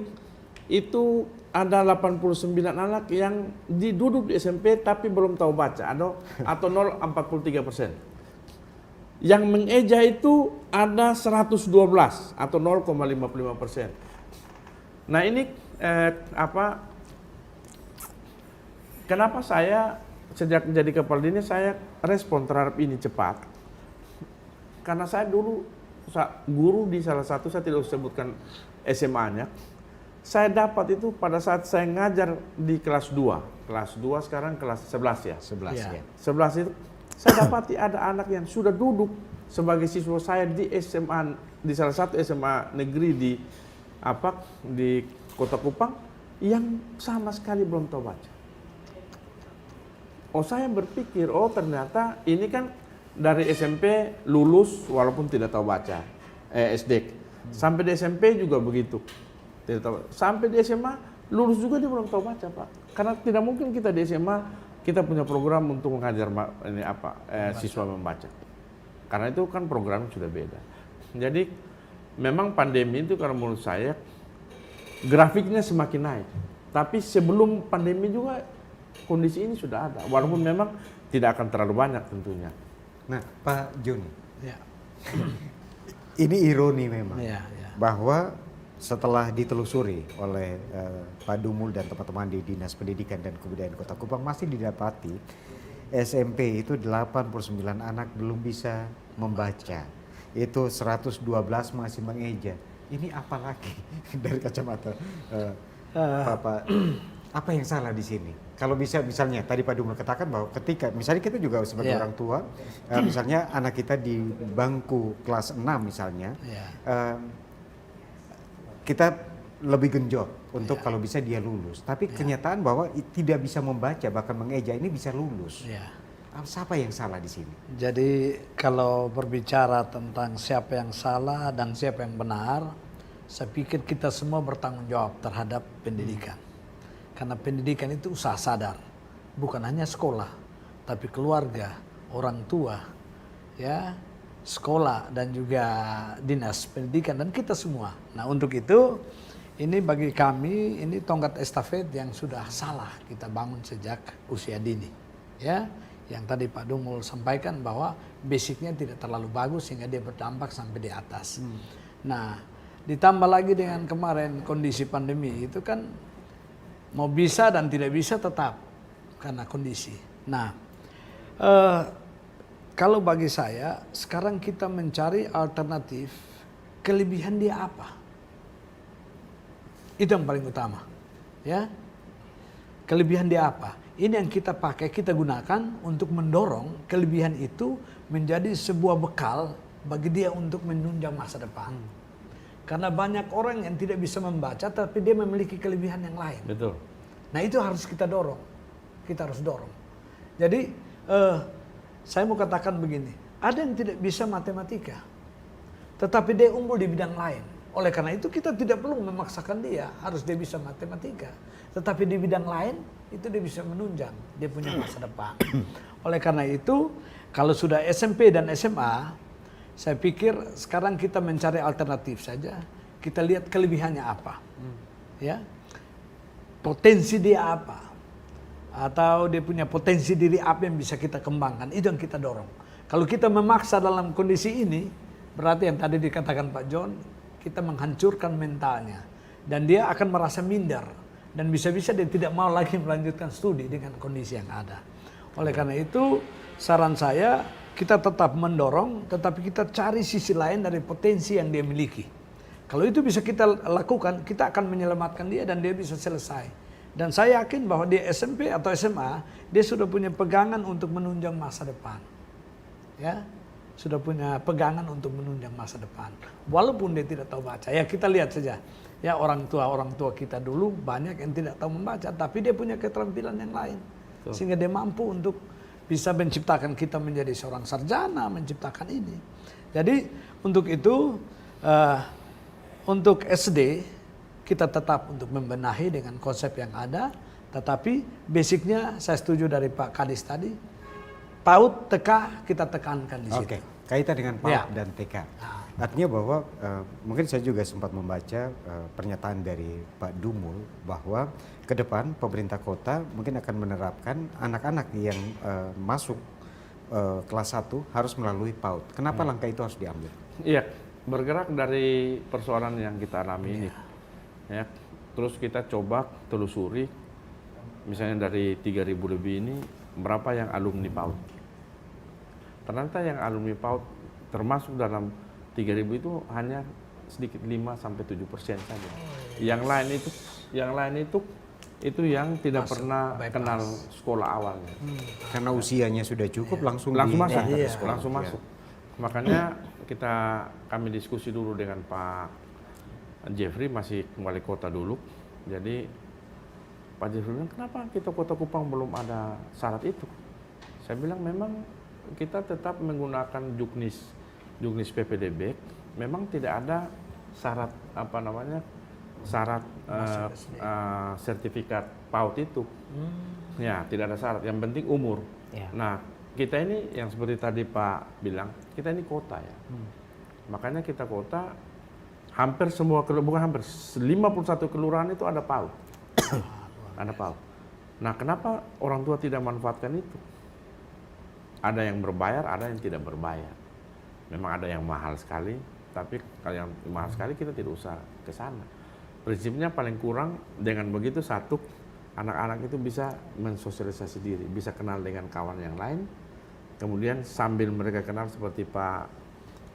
itu ada 89 anak yang duduk di SMP tapi belum tahu baca atau 0,43%. Yang mengeja itu ada 112 atau 0,55%. Nah ini kenapa saya sejak jadi kepala dinas saya respon terhadap ini cepat? Karena saya dulu guru di salah satu, saya tidak usah sebutkan SMA-nya. Saya dapat itu pada saat saya ngajar di kelas 2. Kelas 2 sekarang kelas 11 ya. 11 ya. 11 itu saya dapati ada anak yang sudah duduk sebagai siswa saya di SMA, di salah satu SMA negeri di Kota Kupang yang sama sekali belum tahu baca. Oh, saya berpikir, oh ternyata ini kan dari SMP lulus walaupun tidak tahu baca. SD. Sampai di SMP juga begitu. Tidak tahu. Sampai di SMA lulus juga dia belum tahu baca, Pak. Karena tidak mungkin kita di SMA kita punya program untuk mengajar siswa membaca. Karena itu kan program sudah beda. Jadi memang pandemi itu kalau menurut saya grafiknya semakin naik. Tapi sebelum pandemi juga kondisi ini sudah ada. Walaupun memang tidak akan terlalu banyak tentunya. Nah, Pak Jun, Ya. ini ironi memang Ya. bahwa setelah ditelusuri oleh Pak Dumul dan teman-teman di Dinas Pendidikan dan Kebudayaan Kota Kupang masih didapati SMP itu 89 anak belum bisa membaca. Itu 112 masih mengeja. Ini apa lagi dari kacamata Bapak? Apa yang salah di sini? Kalau bisa misalnya tadi Pak Dumul katakan bahwa ketika misalnya kita juga sebagai orang tua, misalnya anak kita di bangku kelas 6 misalnya, kita lebih genjot untuk kalau bisa dia lulus. Tapi kenyataan bahwa tidak bisa membaca bahkan mengeja ini bisa lulus. Siapa yang salah di sini? Jadi kalau berbicara tentang siapa yang salah dan siapa yang benar, saya pikir kita semua bertanggung jawab terhadap pendidikan. Karena pendidikan itu usaha sadar, bukan hanya sekolah, tapi keluarga, orang tua, ya, sekolah dan juga dinas pendidikan dan kita semua. Nah untuk itu ini bagi kami ini tongkat estafet yang sudah salah kita bangun sejak usia dini, ya. Yang tadi Pak Dumul sampaikan bahwa basicnya tidak terlalu bagus sehingga dia berdampak sampai di atas. Nah Ditambah lagi dengan kemarin kondisi pandemi itu kan mau bisa dan tidak bisa tetap karena kondisi. Nah, kalau bagi saya sekarang kita mencari alternatif, kelebihan dia apa? Itu yang paling utama, ya. Kelebihan dia apa? Ini yang kita pakai, kita gunakan untuk mendorong kelebihan itu menjadi sebuah bekal bagi dia untuk menunjang masa depan. Karena banyak orang yang tidak bisa membaca tapi dia memiliki kelebihan yang lain. Betul. Nah itu harus kita dorong. Kita harus dorong. Jadi saya mau katakan begini. Ada yang tidak bisa matematika. Tetapi dia unggul di bidang lain. Oleh karena itu kita tidak perlu memaksakan dia harus dia bisa matematika. Tetapi di bidang lain itu dia bisa menunjang. Dia punya masa depan. Oleh karena itu kalau sudah SMP dan SMA, saya pikir sekarang kita mencari alternatif saja. Kita lihat kelebihannya apa. Ya. Potensi dia apa. Atau dia punya potensi diri apa yang bisa kita kembangkan. Itu yang kita dorong. Kalau kita memaksa dalam kondisi ini, berarti yang tadi dikatakan Pak John, kita menghancurkan mentalnya. Dan dia akan merasa minder. Dan bisa-bisa dia tidak mau lagi melanjutkan studi dengan kondisi yang ada. Oleh karena itu, saran saya, kita tetap mendorong, tetapi kita cari sisi lain dari potensi yang dia miliki. Kalau itu bisa kita lakukan, kita akan menyelamatkan dia dan dia bisa selesai. Dan saya yakin bahwa di SMP atau SMA, dia sudah punya pegangan untuk menunjang masa depan. Ya, sudah punya pegangan untuk menunjang masa depan. Walaupun dia tidak tahu baca. Ya kita lihat saja. Ya orang tua kita dulu banyak yang tidak tahu membaca. Tapi dia punya keterampilan yang lain. Sehingga dia mampu untuk bisa menciptakan kita menjadi seorang sarjana, menciptakan ini. Jadi untuk itu, untuk SD, kita tetap untuk membenahi dengan konsep yang ada. Tetapi basicnya saya setuju dari Pak Kadis tadi. PAUD, TK kita tekankan di situ. Oke, kaitan dengan PAUD Ya. dan TK. Artinya bahwa mungkin saya juga sempat membaca pernyataan dari Pak Dumul bahwa ke depan pemerintah kota mungkin akan menerapkan anak-anak yang masuk kelas 1 harus melalui PAUD. Kenapa langkah itu harus diambil? Iya, bergerak dari persoalan yang kita alami ini. Ya, terus kita coba telusuri, misalnya dari 3.000 lebih ini, berapa yang alumni PAUD. Ternyata yang alumni PAUD termasuk dalam 3.000 itu hanya sedikit 5-7% saja. Yang lain itu yang tidak pernah kenal sekolah awalnya. Karena usianya sudah cukup langsung masuk, ke sekolah. langsung masuk. Makanya kami diskusi dulu dengan Pak Jeffrey, masih wali kota dulu. Jadi Pak Jeffrey bilang, kenapa kita Kota Kupang belum ada syarat itu? Saya bilang memang kita tetap menggunakan juknis PPDB, memang tidak ada syarat sertifikat PAUD itu. Ya, tidak ada syarat. Yang penting umur. Ya. Nah, kita ini yang seperti tadi Pak bilang, kita ini kota ya. Makanya kita kota, hampir semua, bukan hampir, 51 kelurahan itu ada PAUD. Ada PAUD. Nah, kenapa orang tua tidak manfaatkan itu? Ada yang berbayar, ada yang tidak berbayar. Memang ada yang mahal sekali, tapi kalau yang mahal sekali kita tidak usah ke sana. Prinsipnya paling kurang dengan begitu satu, anak-anak itu bisa mensosialisasi diri, bisa kenal dengan kawan yang lain. Kemudian sambil mereka kenal seperti Pak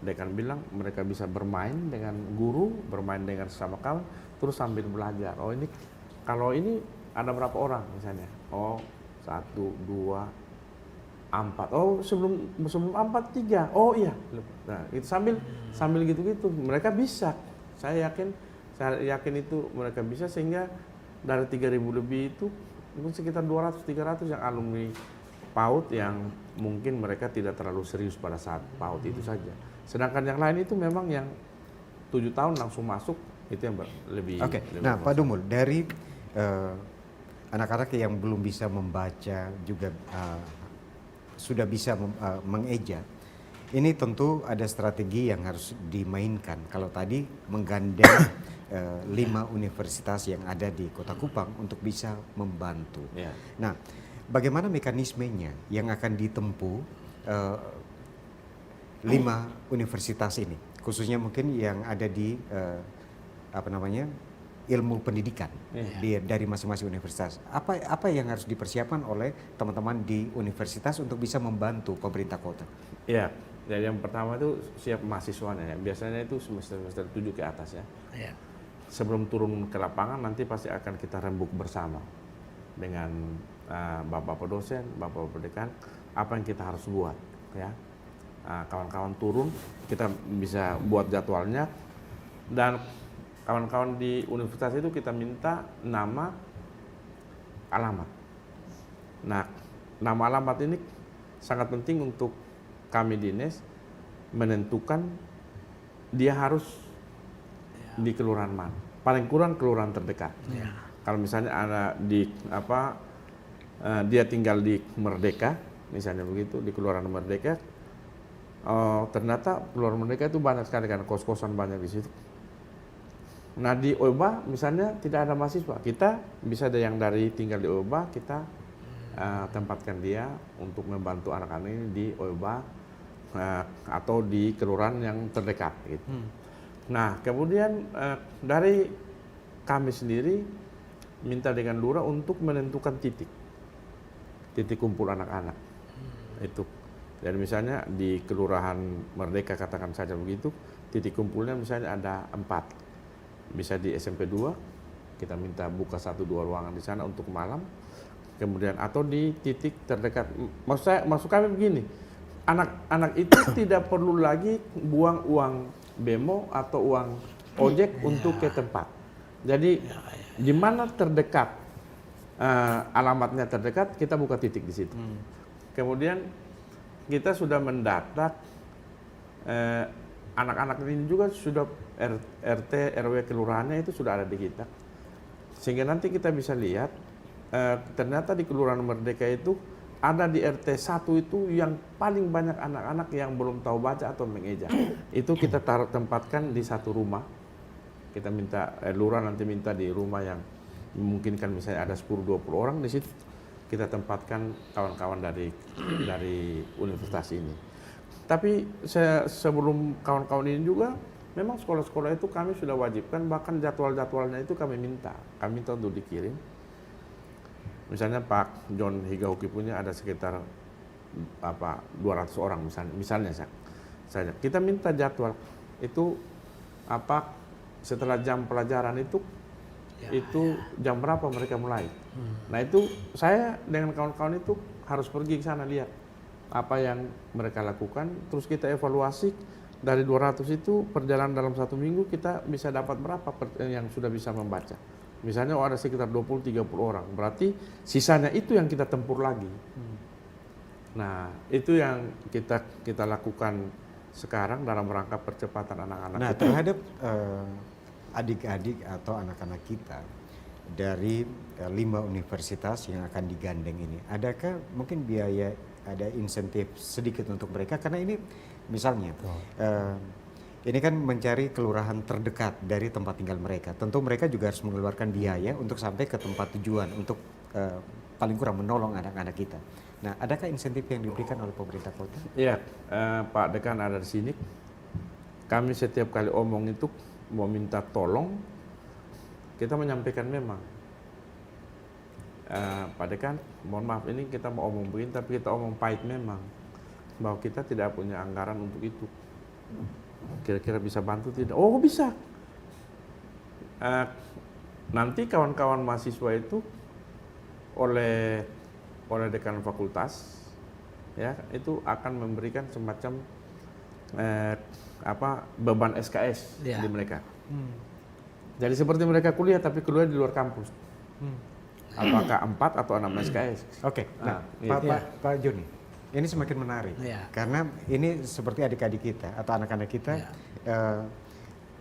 Dekan bilang, mereka bisa bermain dengan guru, bermain dengan sesama kawan, terus sambil belajar. Oh ini, kalau ini ada berapa orang misalnya? Oh 1, 2, 4. Oh sebelum 4 3. Oh iya. Nah itu sambil gitu-gitu mereka bisa. Saya yakin itu mereka bisa, sehingga dari 3.000 lebih itu mungkin sekitar 200-300 yang alumni PAUD yang mungkin mereka tidak terlalu serius pada saat PAUD itu saja. Sedangkan yang lain itu memang yang 7 tahun langsung masuk, itu yang lebih. Oke. Nah Pak Dumul, dari anak-anak yang belum bisa membaca juga sudah bisa mengeja. Ini tentu ada strategi yang harus dimainkan. Kalau tadi menggandeng 5 universitas yang ada di Kota Kupang untuk bisa membantu. Ya. Nah, bagaimana mekanismenya yang akan ditempuh 5 universitas ini, khususnya mungkin yang ada di ilmu pendidikan dari masing-masing universitas. Apa yang harus dipersiapkan oleh teman-teman di universitas untuk bisa membantu pemerintah kota? Iya, jadi yang pertama itu siap mahasiswanya ya. Biasanya itu semester 7 ke atas ya. Ya. Sebelum turun ke lapangan nanti pasti akan kita rembuk bersama dengan bapak-bapak dosen, bapak-bapak dekan, apa yang kita harus buat ya. Kawan-kawan turun, kita bisa buat jadwalnya, dan kawan-kawan di universitas itu kita minta nama, alamat. Nah, nama alamat ini sangat penting untuk kami dinas menentukan dia harus di kelurahan mana. Paling kurang kelurahan terdekat. Kalau misalnya ada di dia tinggal di Merdeka, misalnya begitu, di Kelurahan Merdeka, ternyata Kelurahan Merdeka itu banyak sekali kan, kos-kosan banyak di situ. Nah di Oba misalnya tidak ada mahasiswa, kita bisa ada yang dari tinggal di Oba, kita tempatkan dia untuk membantu anak-anak ini di Oba atau di kelurahan yang terdekat gitu. Nah kemudian dari kami sendiri minta dengan lurah untuk menentukan titik kumpul anak-anak itu. Dan misalnya di Kelurahan Merdeka katakan saja begitu, titik kumpulnya misalnya ada 4. Bisa di SMP 2, kita minta buka 1-2 ruangan di sana untuk malam. Kemudian atau di titik terdekat. Maksud kami begini, anak-anak itu tidak perlu lagi buang uang bemo atau uang ojek untuk ke tempat. Jadi di mana terdekat, alamatnya terdekat, kita buka titik di situ. Kemudian kita sudah mendata anak-anak ini juga sudah RT, RW kelurahannya itu sudah ada di kita. Sehingga nanti kita bisa lihat ternyata di Kelurahan Merdeka itu ada di RT 1 itu yang paling banyak anak-anak yang belum tahu baca atau mengeja. Itu kita tempatkan di satu rumah. Kita minta lurah nanti minta di rumah yang memungkinkan misalnya ada 10-20 orang di situ. Kita tempatkan kawan-kawan dari universitas ini. Tapi sebelum kawan-kawan ini juga, memang sekolah-sekolah itu kami sudah wajibkan, bahkan jadwal-jadwalnya itu kami minta untuk dikirim. Misalnya Pak John Higauki punya ada sekitar 200 orang misalnya saja. Kita minta jadwal itu setelah jam pelajaran itu jam berapa mereka mulai. Nah itu saya dengan kawan-kawan itu harus pergi ke sana lihat apa yang mereka lakukan, terus kita evaluasi dari 200 itu perjalanan dalam 1 minggu kita bisa dapat berapa yang sudah bisa membaca. Misalnya ada sekitar 20-30 orang, berarti sisanya itu yang kita tempur lagi. Nah itu yang kita lakukan sekarang dalam rangka percepatan anak-anak. Nah terhadap adik-adik atau anak-anak kita dari 5 universitas yang akan digandeng ini, adakah mungkin biaya, ada insentif sedikit untuk mereka? Karena ini misalnya ini kan mencari kelurahan terdekat dari tempat tinggal mereka. Tentu mereka juga harus mengeluarkan biaya untuk sampai ke tempat tujuan untuk paling kurang menolong anak-anak kita. Nah, adakah insentif yang diberikan oleh pemerintah kota? Iya, Pak Dekan ada di sini. Kami setiap kali omong itu mau minta tolong, kita menyampaikan memang. Pak Dekan, mohon maaf ini kita mau omong begini, tapi kita omong pahit memang. Bahwa kita tidak punya anggaran untuk itu. Kira-kira bisa bantu tidak? Oh bisa. Nanti kawan-kawan mahasiswa itu oleh dekan fakultas ya itu akan memberikan semacam beban SKS di mereka. Jadi seperti mereka kuliah tapi kuliah di luar kampus. Apakah 4 atau 6 SKS? Oke. Nah, Pak Joni, ini semakin menarik karena ini seperti adik-adik kita atau anak-anak kita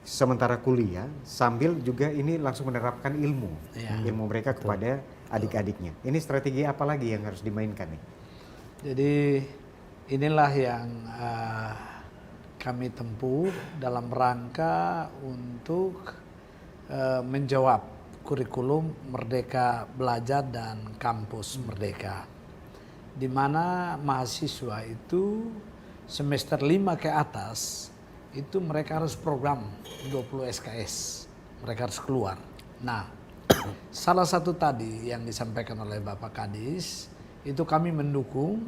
sementara kuliah sambil juga ini langsung menerapkan ilmu mereka kepada adik-adiknya. Ini strategi apa lagi yang harus dimainkan nih? Jadi inilah yang kami tempuh dalam rangka untuk menjawab kurikulum Merdeka Belajar dan Kampus Merdeka, di mana mahasiswa itu semester 5 ke atas itu mereka harus program 20 SKS mereka harus keluar. Nah, salah satu tadi yang disampaikan oleh Bapak Kadis, itu kami mendukung.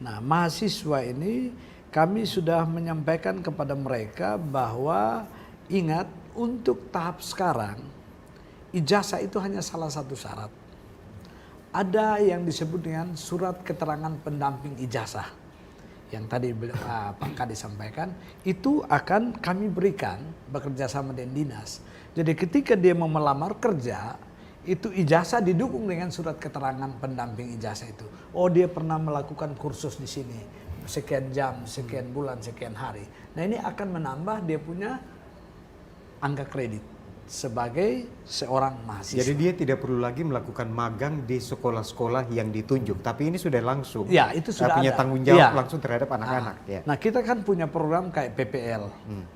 Nah, mahasiswa ini kami sudah menyampaikan kepada mereka bahwa ingat, untuk tahap sekarang, ijazah itu hanya salah satu syarat. Ada yang disebut dengan surat keterangan pendamping ijazah. Yang tadi Pak Kadis sampaikan, itu akan kami berikan bekerja sama dengan dinas. Jadi ketika dia mau melamar kerja, itu ijazah didukung dengan surat keterangan pendamping ijazah itu. Oh, dia pernah melakukan kursus di sini, sekian jam, sekian bulan, sekian hari. Nah, ini akan menambah dia punya angka kredit sebagai seorang mahasiswa. Jadi dia tidak perlu lagi melakukan magang di sekolah-sekolah yang ditunjuk, tapi ini sudah langsung Ya, itu sudah punya ada. tanggung jawab Ya. langsung terhadap anak-anak. Ya. Nah, kita kan punya program kayak PPL,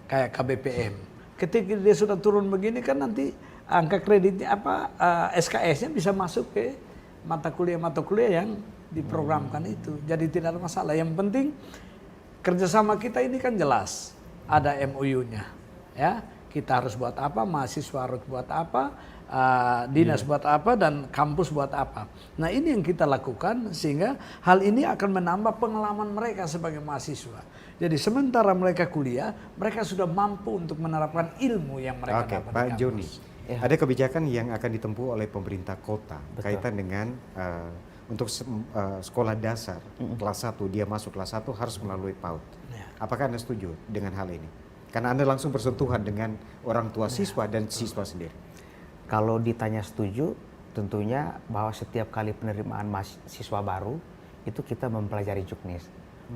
kayak KBPM. Ketika dia sudah turun begini kan nanti angka kreditnya SKS-nya bisa masuk ke mata kuliah yang diprogramkan itu. Jadi tidak ada masalah. Yang penting kerjasama kita ini kan jelas, ada MOU-nya, ya. Kita harus buat apa, mahasiswa harus buat apa, dinas buat apa, dan kampus buat apa. Nah, ini yang kita lakukan sehingga hal ini akan menambah pengalaman mereka sebagai mahasiswa. Jadi sementara mereka kuliah, mereka sudah mampu untuk menerapkan ilmu yang mereka Oke, dapat Pak di kampus. Joni. Ya. Ada kebijakan yang akan ditempuh oleh pemerintah kota Betul. kaitan dengan untuk sekolah dasar kelas 1, dia masuk kelas 1 harus melalui PAUD. Ya. Apakah Anda setuju dengan hal ini? Karena Anda langsung bersentuhan dengan orang tua siswa dan siswa sendiri. Kalau ditanya setuju, tentunya bahwa setiap kali penerimaan mahasiswa baru itu kita mempelajari juknis.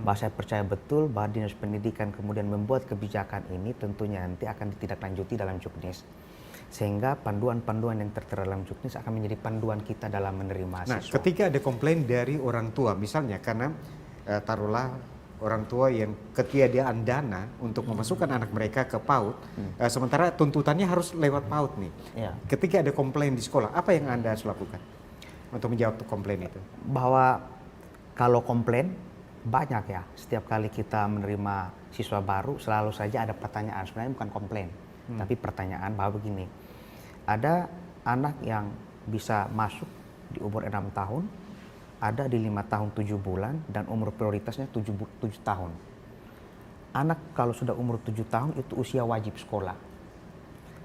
Bahwa saya percaya betul bahwa Dinas Pendidikan kemudian membuat kebijakan ini tentunya nanti akan ditindaklanjuti dalam juknis. Sehingga panduan-panduan yang tertera dalam juknis akan menjadi panduan kita dalam menerima Nah, mahasiswa. ketika ada komplain dari orang tua, misalnya karena taruhlah orang tua yang ketiadaan dana untuk memasukkan anak mereka ke PAUD, sementara tuntutannya harus lewat PAUD nih. Ya. Ketika ada komplain di sekolah, apa yang Anda harus lakukan untuk menjawab komplain itu? Bahwa kalau komplain banyak ya, setiap kali kita menerima siswa baru selalu saja ada pertanyaan, sebenarnya bukan komplain, tapi pertanyaan bahwa begini, ada anak yang bisa masuk di umur 6 tahun, ada di 5 tahun 7 bulan, dan umur prioritasnya 7 tahun. Anak kalau sudah umur 7 tahun itu usia wajib sekolah.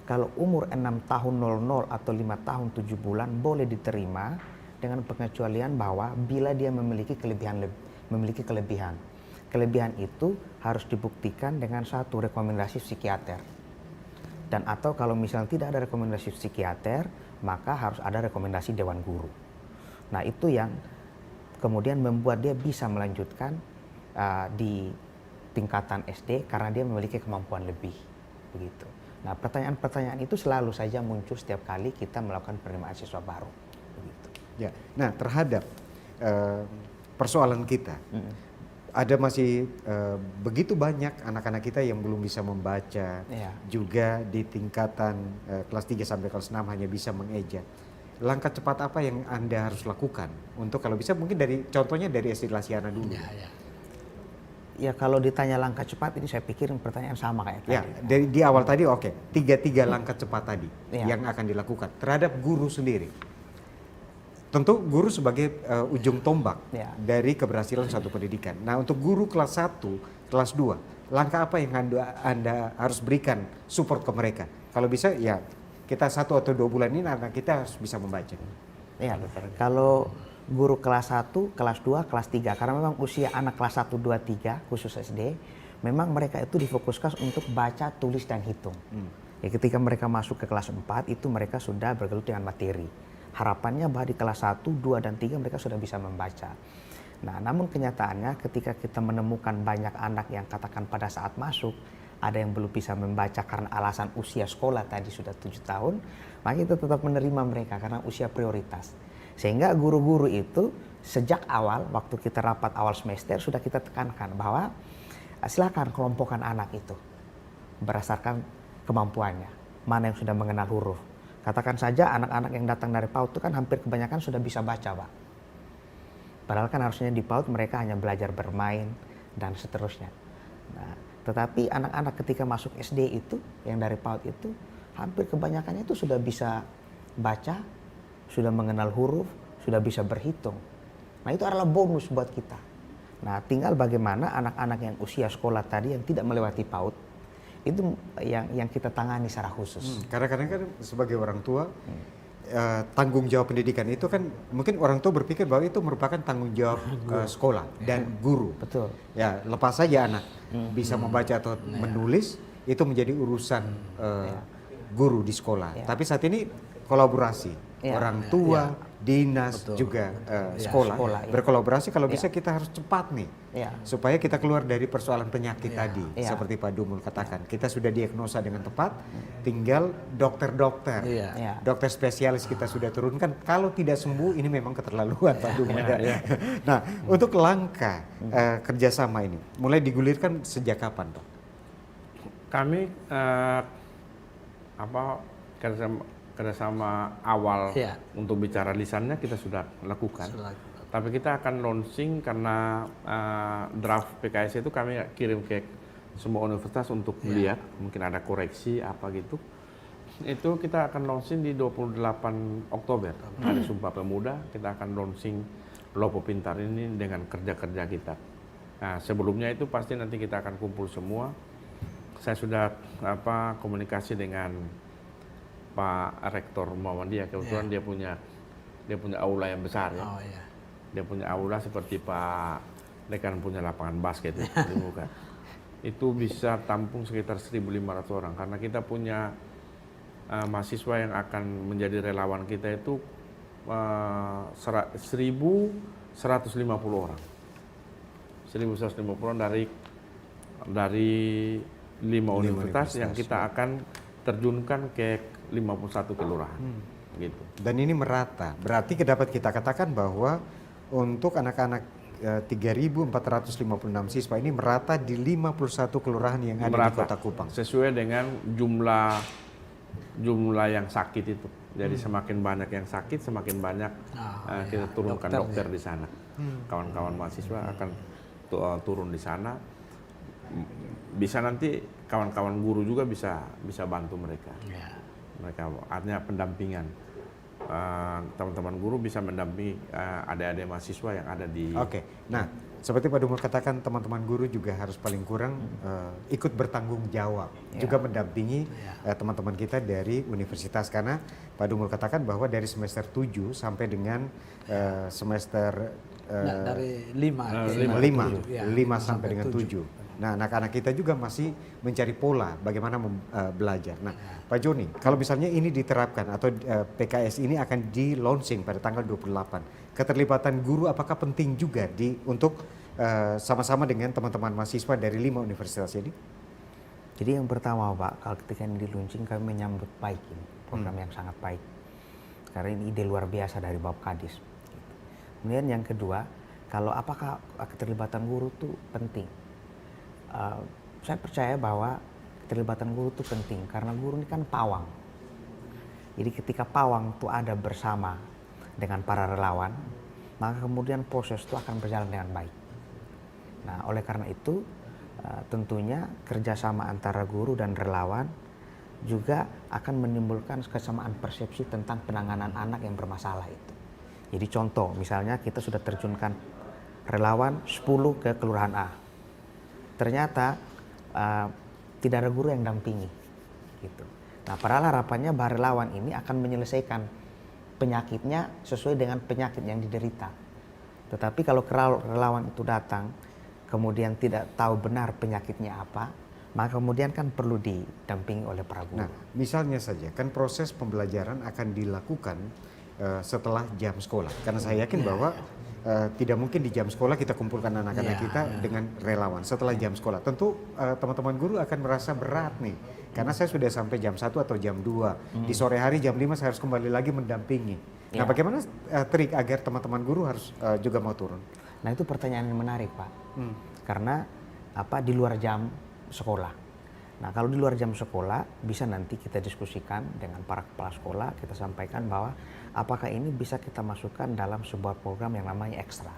Kalau umur 6 tahun 00 atau 5 tahun 7 bulan boleh diterima dengan pengecualian bahwa bila dia memiliki kelebihan. Kelebihan itu harus dibuktikan dengan satu rekomendasi psikiater. Dan atau kalau misalnya tidak ada rekomendasi psikiater, maka harus ada rekomendasi dewan guru. Nah, itu yang kemudian membuat dia bisa melanjutkan di tingkatan SD karena dia memiliki kemampuan lebih, begitu. Nah, pertanyaan-pertanyaan itu selalu saja muncul setiap kali kita melakukan penerimaan siswa baru, begitu. Ya, nah terhadap persoalan kita, ada masih begitu banyak anak-anak kita yang belum bisa membaca, Ya. juga di tingkatan kelas 3 sampai kelas 6 hanya bisa mengeja. Langkah cepat apa yang Anda harus lakukan untuk, kalau bisa mungkin contohnya dari SD Lasiana dulu. Ya, kalau ditanya langkah cepat ini saya pikir pertanyaan sama kayak tadi. Ya, di awal tadi oke, tiga langkah cepat tadi Ya. yang akan dilakukan terhadap guru sendiri. Tentu guru sebagai ujung tombak Ya. dari keberhasilan suatu pendidikan. Nah, untuk guru kelas 1, kelas 2, langkah apa yang Anda harus berikan support ke mereka? Kalau bisa ya kita 1 atau 2 bulan ini anak kita harus bisa membaca. Ya, kalau guru kelas 1, kelas 2, kelas 3, karena memang usia anak kelas 1, 2, 3, khusus SD, memang mereka itu difokuskan untuk baca, tulis, dan hitung. Ya, ketika mereka masuk ke kelas 4, itu mereka sudah bergelut dengan materi. Harapannya bahwa di kelas 1, 2, dan 3 mereka sudah bisa membaca. Nah, namun kenyataannya ketika kita menemukan banyak anak yang katakan pada saat masuk, ada yang belum bisa membaca karena alasan usia sekolah tadi sudah 7 tahun, maka kita tetap menerima mereka karena usia prioritas. Sehingga guru-guru itu sejak awal, waktu kita rapat awal semester, sudah kita tekankan bahwa silakan kelompokkan anak itu berdasarkan kemampuannya. Mana yang sudah mengenal huruf. Katakan saja anak-anak yang datang dari PAUD itu kan hampir kebanyakan sudah bisa baca, Pak. Padahal kan harusnya di PAUD mereka hanya belajar bermain dan seterusnya. Nah, tetapi anak-anak ketika masuk SD itu, yang dari PAUD itu, hampir kebanyakannya itu sudah bisa baca, sudah mengenal huruf, sudah bisa berhitung. Nah itu adalah bonus buat kita. Nah tinggal bagaimana anak-anak yang usia sekolah tadi yang tidak melewati PAUD, itu yang kita tangani secara khusus. Karena kadang kan sebagai orang tua, tanggung jawab pendidikan itu kan mungkin orang tua berpikir bahwa itu merupakan tanggung jawab sekolah dan guru. Betul. Ya lepas saja anak bisa membaca atau menulis itu menjadi urusan guru di sekolah. Tapi saat ini kolaborasi orang tua, dinas juga sekolah berkolaborasi. Kalau bisa kita harus cepat nih supaya kita keluar dari persoalan penyakit tadi. Seperti Pak Dumul katakan, kita sudah diagnosa dengan tepat, tinggal dokter-dokter, dokter spesialis kita sudah turunkan. Kalau tidak sembuh ini memang keterlaluan Pak Dumul. Nah untuk langkah kerjasama ini mulai digulirkan sejak kapan Pak? Kami kerjasama awal untuk bicara lisannya kita sudah lakukan. Tapi kita akan launching karena draft PKS itu kami kirim ke semua universitas untuk melihat, mungkin ada koreksi apa gitu. Itu kita akan launching di 28 Oktober. Hari Sumpah Pemuda, kita akan launching Lopo Pintar ini dengan kerja-kerja kita. Nah, sebelumnya itu pasti nanti kita akan kumpul semua. Saya sudah komunikasi dengan Pak Rektor Muhammadiyah, kebetulan dia punya aula yang besar ya. Dia punya aula seperti Pak Dekan punya lapangan basket itu. Itu bisa tampung sekitar 1.500 orang karena kita punya mahasiswa yang akan menjadi relawan kita itu 1.150 orang. 1.150 orang dari 5 universitas yang kita akan terjunkan ke 51 kelurahan. Gitu. Dan ini merata. Berarti dapat kita katakan bahwa untuk anak-anak 3.456 siswa ini merata di 51 kelurahan yang ada di Kota Kupang. Sesuai dengan jumlah yang sakit itu. Jadi semakin banyak yang sakit, semakin banyak kita turunkan dokter di sana. Kawan-kawan mahasiswa akan turun di sana. Bisa nanti kawan-kawan guru juga bisa bantu mereka. Mereka artinya pendampingan. Teman-teman guru bisa mendampingi adik-adik mahasiswa yang ada di. Oke. Nah, seperti Pak Dumul katakan, teman-teman guru juga harus paling kurang ikut bertanggung jawab, juga mendampingi teman-teman kita dari universitas, karena Pak Dumul katakan bahwa dari semester 7 sampai dengan semester dari 5 sampai dengan 7. Nah, anak-anak kita juga masih mencari pola bagaimana belajar. Nah, Pak Joni, kalau misalnya ini diterapkan atau PKS ini akan di-launching pada tanggal 28, keterlibatan guru apakah penting juga untuk sama-sama dengan teman-teman mahasiswa dari 5 universitas ini? Jadi yang pertama Pak, kalau ketika ini di-launching kami menyambut baik ini, program yang sangat baik. Karena ini ide luar biasa dari Bapak Kadis. Kemudian yang kedua, kalau apakah keterlibatan guru itu penting? Saya percaya bahwa keterlibatan guru itu penting karena guru ini kan pawang. Jadi ketika pawang itu ada bersama dengan para relawan, maka kemudian proses itu akan berjalan dengan baik. Nah, oleh karena itu tentunya kerjasama antara guru dan relawan juga akan menimbulkan kesamaan persepsi tentang penanganan anak yang bermasalah itu. Jadi contoh, misalnya kita sudah terjunkan relawan 10 ke kelurahan A. Ternyata tidak ada guru yang dampingi, gitu. Nah, padahal harapannya bahwa relawan ini akan menyelesaikan penyakitnya sesuai dengan penyakit yang diderita. Tetapi kalau relawan itu datang, kemudian tidak tahu benar penyakitnya apa, maka kemudian kan perlu didampingi oleh para guru. Nah, misalnya saja kan proses pembelajaran akan dilakukan setelah jam sekolah, karena saya yakin bahwa tidak mungkin di jam sekolah kita kumpulkan anak-anak kita dengan relawan. Setelah jam sekolah tentu teman-teman guru akan merasa berat nih, karena saya sudah sampai jam 1 atau jam 2 di sore hari jam 5 saya harus kembali lagi mendampingi. Nah, bagaimana trik agar teman-teman guru harus juga mau turun? Nah, itu pertanyaan yang menarik Pak, karena di luar jam sekolah. Nah, kalau di luar jam sekolah bisa nanti kita diskusikan dengan para kepala sekolah, kita sampaikan bahwa apakah ini bisa kita masukkan dalam sebuah program yang namanya ekstra.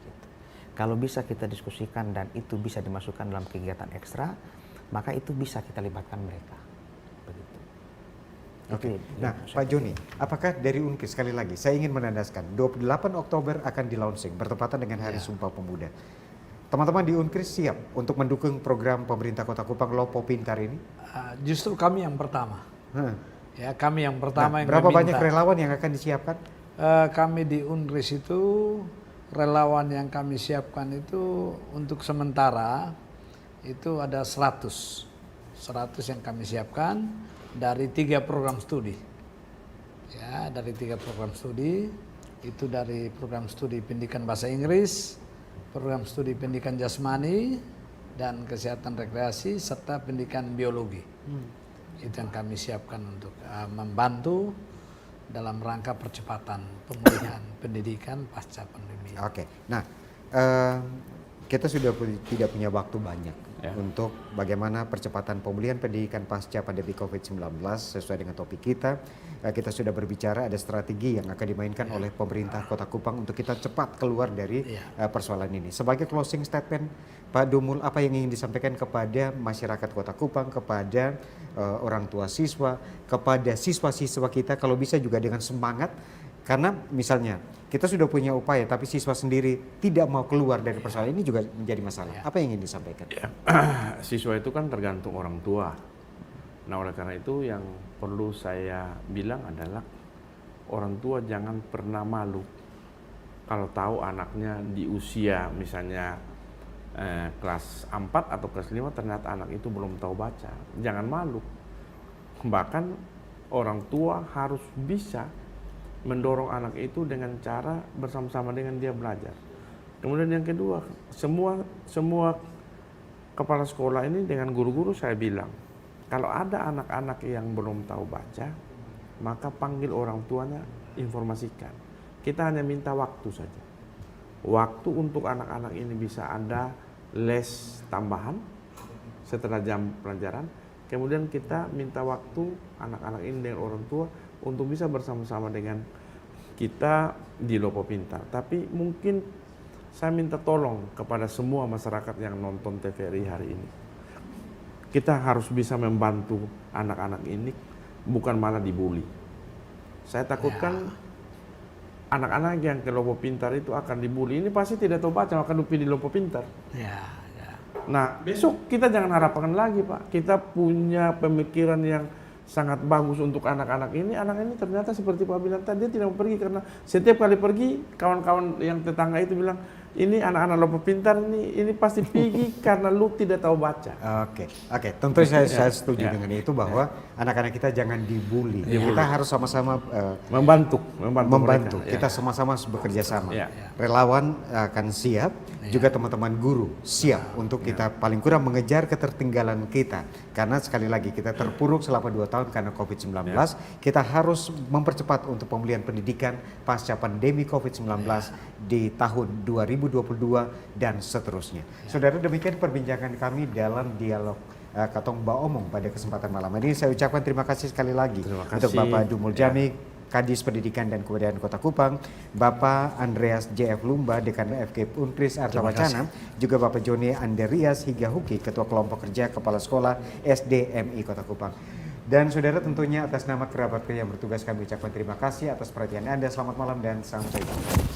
Gitu. Kalau bisa kita diskusikan dan itu bisa dimasukkan dalam kegiatan ekstra, maka itu bisa kita libatkan mereka. Begitu. Oke. Nah, Pak Joni, apakah dari Unkris sekali lagi saya ingin menandaskan 28 Oktober akan di launching bertepatan dengan Hari Sumpah Pemuda. Teman-teman di Unkris siap untuk mendukung program pemerintah Kota Kupang Lopo Pintar ini? Justru kami yang pertama. Ya, kami yang pertama yang berapa meminta. banyak relawan yang akan disiapkan? Kami di Unkris itu relawan yang kami siapkan itu untuk sementara itu ada 100 yang kami siapkan dari 3 program studi. Ya, dari 3 program studi itu dari program studi pendidikan bahasa Inggris, program studi pendidikan jasmani dan kesehatan rekreasi serta pendidikan biologi. Itu yang kami siapkan untuk membantu dalam rangka percepatan pemulihan pendidikan pasca pandemi. Oke. Nah, kita sudah tidak punya waktu banyak untuk bagaimana percepatan pemulihan pendidikan pasca pandemi COVID-19 sesuai dengan topik kita. Kita sudah berbicara ada strategi yang akan dimainkan oleh pemerintah Kota Kupang untuk kita cepat keluar dari persoalan ini. Sebagai closing statement, Pak Dumul, apa yang ingin disampaikan kepada masyarakat Kota Kupang, kepada orang tua siswa, kepada siswa-siswa kita, kalau bisa juga dengan semangat. Karena misalnya kita sudah punya upaya tapi siswa sendiri tidak mau keluar dari persoalan ini juga menjadi masalah. Apa yang ingin disampaikan? Siswa itu kan tergantung orang tua. Nah, oleh karena itu yang perlu saya bilang adalah orang tua jangan pernah malu kalau tahu anaknya di usia misalnya kelas 4 atau kelas 5 ternyata anak itu belum tahu baca. Jangan malu. Bahkan orang tua harus bisa mendorong anak itu dengan cara bersama-sama dengan dia belajar. Kemudian yang kedua, semua kepala sekolah ini dengan guru-guru saya bilang, kalau ada anak-anak yang belum tahu baca, maka panggil orang tuanya, informasikan. Kita hanya minta waktu saja. Waktu untuk anak-anak ini bisa ada les tambahan setelah jam pelajaran. Kemudian kita minta waktu anak-anak ini dengan orang tua untuk bisa bersama-sama dengan kita di Lopo Pintar. Tapi mungkin saya minta tolong kepada semua masyarakat yang nonton TVRI hari ini. Kita harus bisa membantu anak-anak ini, bukan malah dibully. Saya takutkan anak-anak yang ke Lopo Pintar itu akan dibully. Ini pasti tidak tahu baca, akan dipilih Lopo Pintar. Nah, besok kita jangan harapkan lagi, Pak. Kita punya pemikiran yang sangat bagus untuk anak-anak ini. Anak ini ternyata seperti Pak bilang tadi, dia tidak mau pergi karena setiap kali pergi kawan-kawan yang tetangga itu bilang, ini anak-anak Lopo Pintar ini pasti pergi karena lu tidak tahu baca. Oke. Tentu saya setuju dengan itu bahwa anak-anak kita jangan dibully. Kita harus sama-sama membantu. Kita sama-sama bekerja sama. Relawan akan siap, juga teman-teman guru siap untuk kita paling kurang mengejar ketertinggalan kita. Karena sekali lagi kita terpuruk selama 2 tahun karena COVID-19. Kita harus mempercepat untuk pemulihan pendidikan pasca pandemi COVID-19 di tahun 2022 dan seterusnya. Saudara, demikian perbincangan kami dalam dialog Katong Ba Omong pada kesempatan malam ini. Saya ucapkan terima kasih sekali lagi untuk Bapak Dumul Jamik, Kadis Pendidikan dan Kebudayaan Kota Kupang, Bapak Andreas JF Lumba, Dekan FK Unkris Artawacana, juga Bapak Joni Anderias Higahuki, Ketua Kelompok Kerja Kepala Sekolah SDMI Kota Kupang. Dan saudara, tentunya atas nama kerabat yang bertugas kami ucapkan terima kasih atas perhatian Anda. Selamat malam dan sampai jumpa.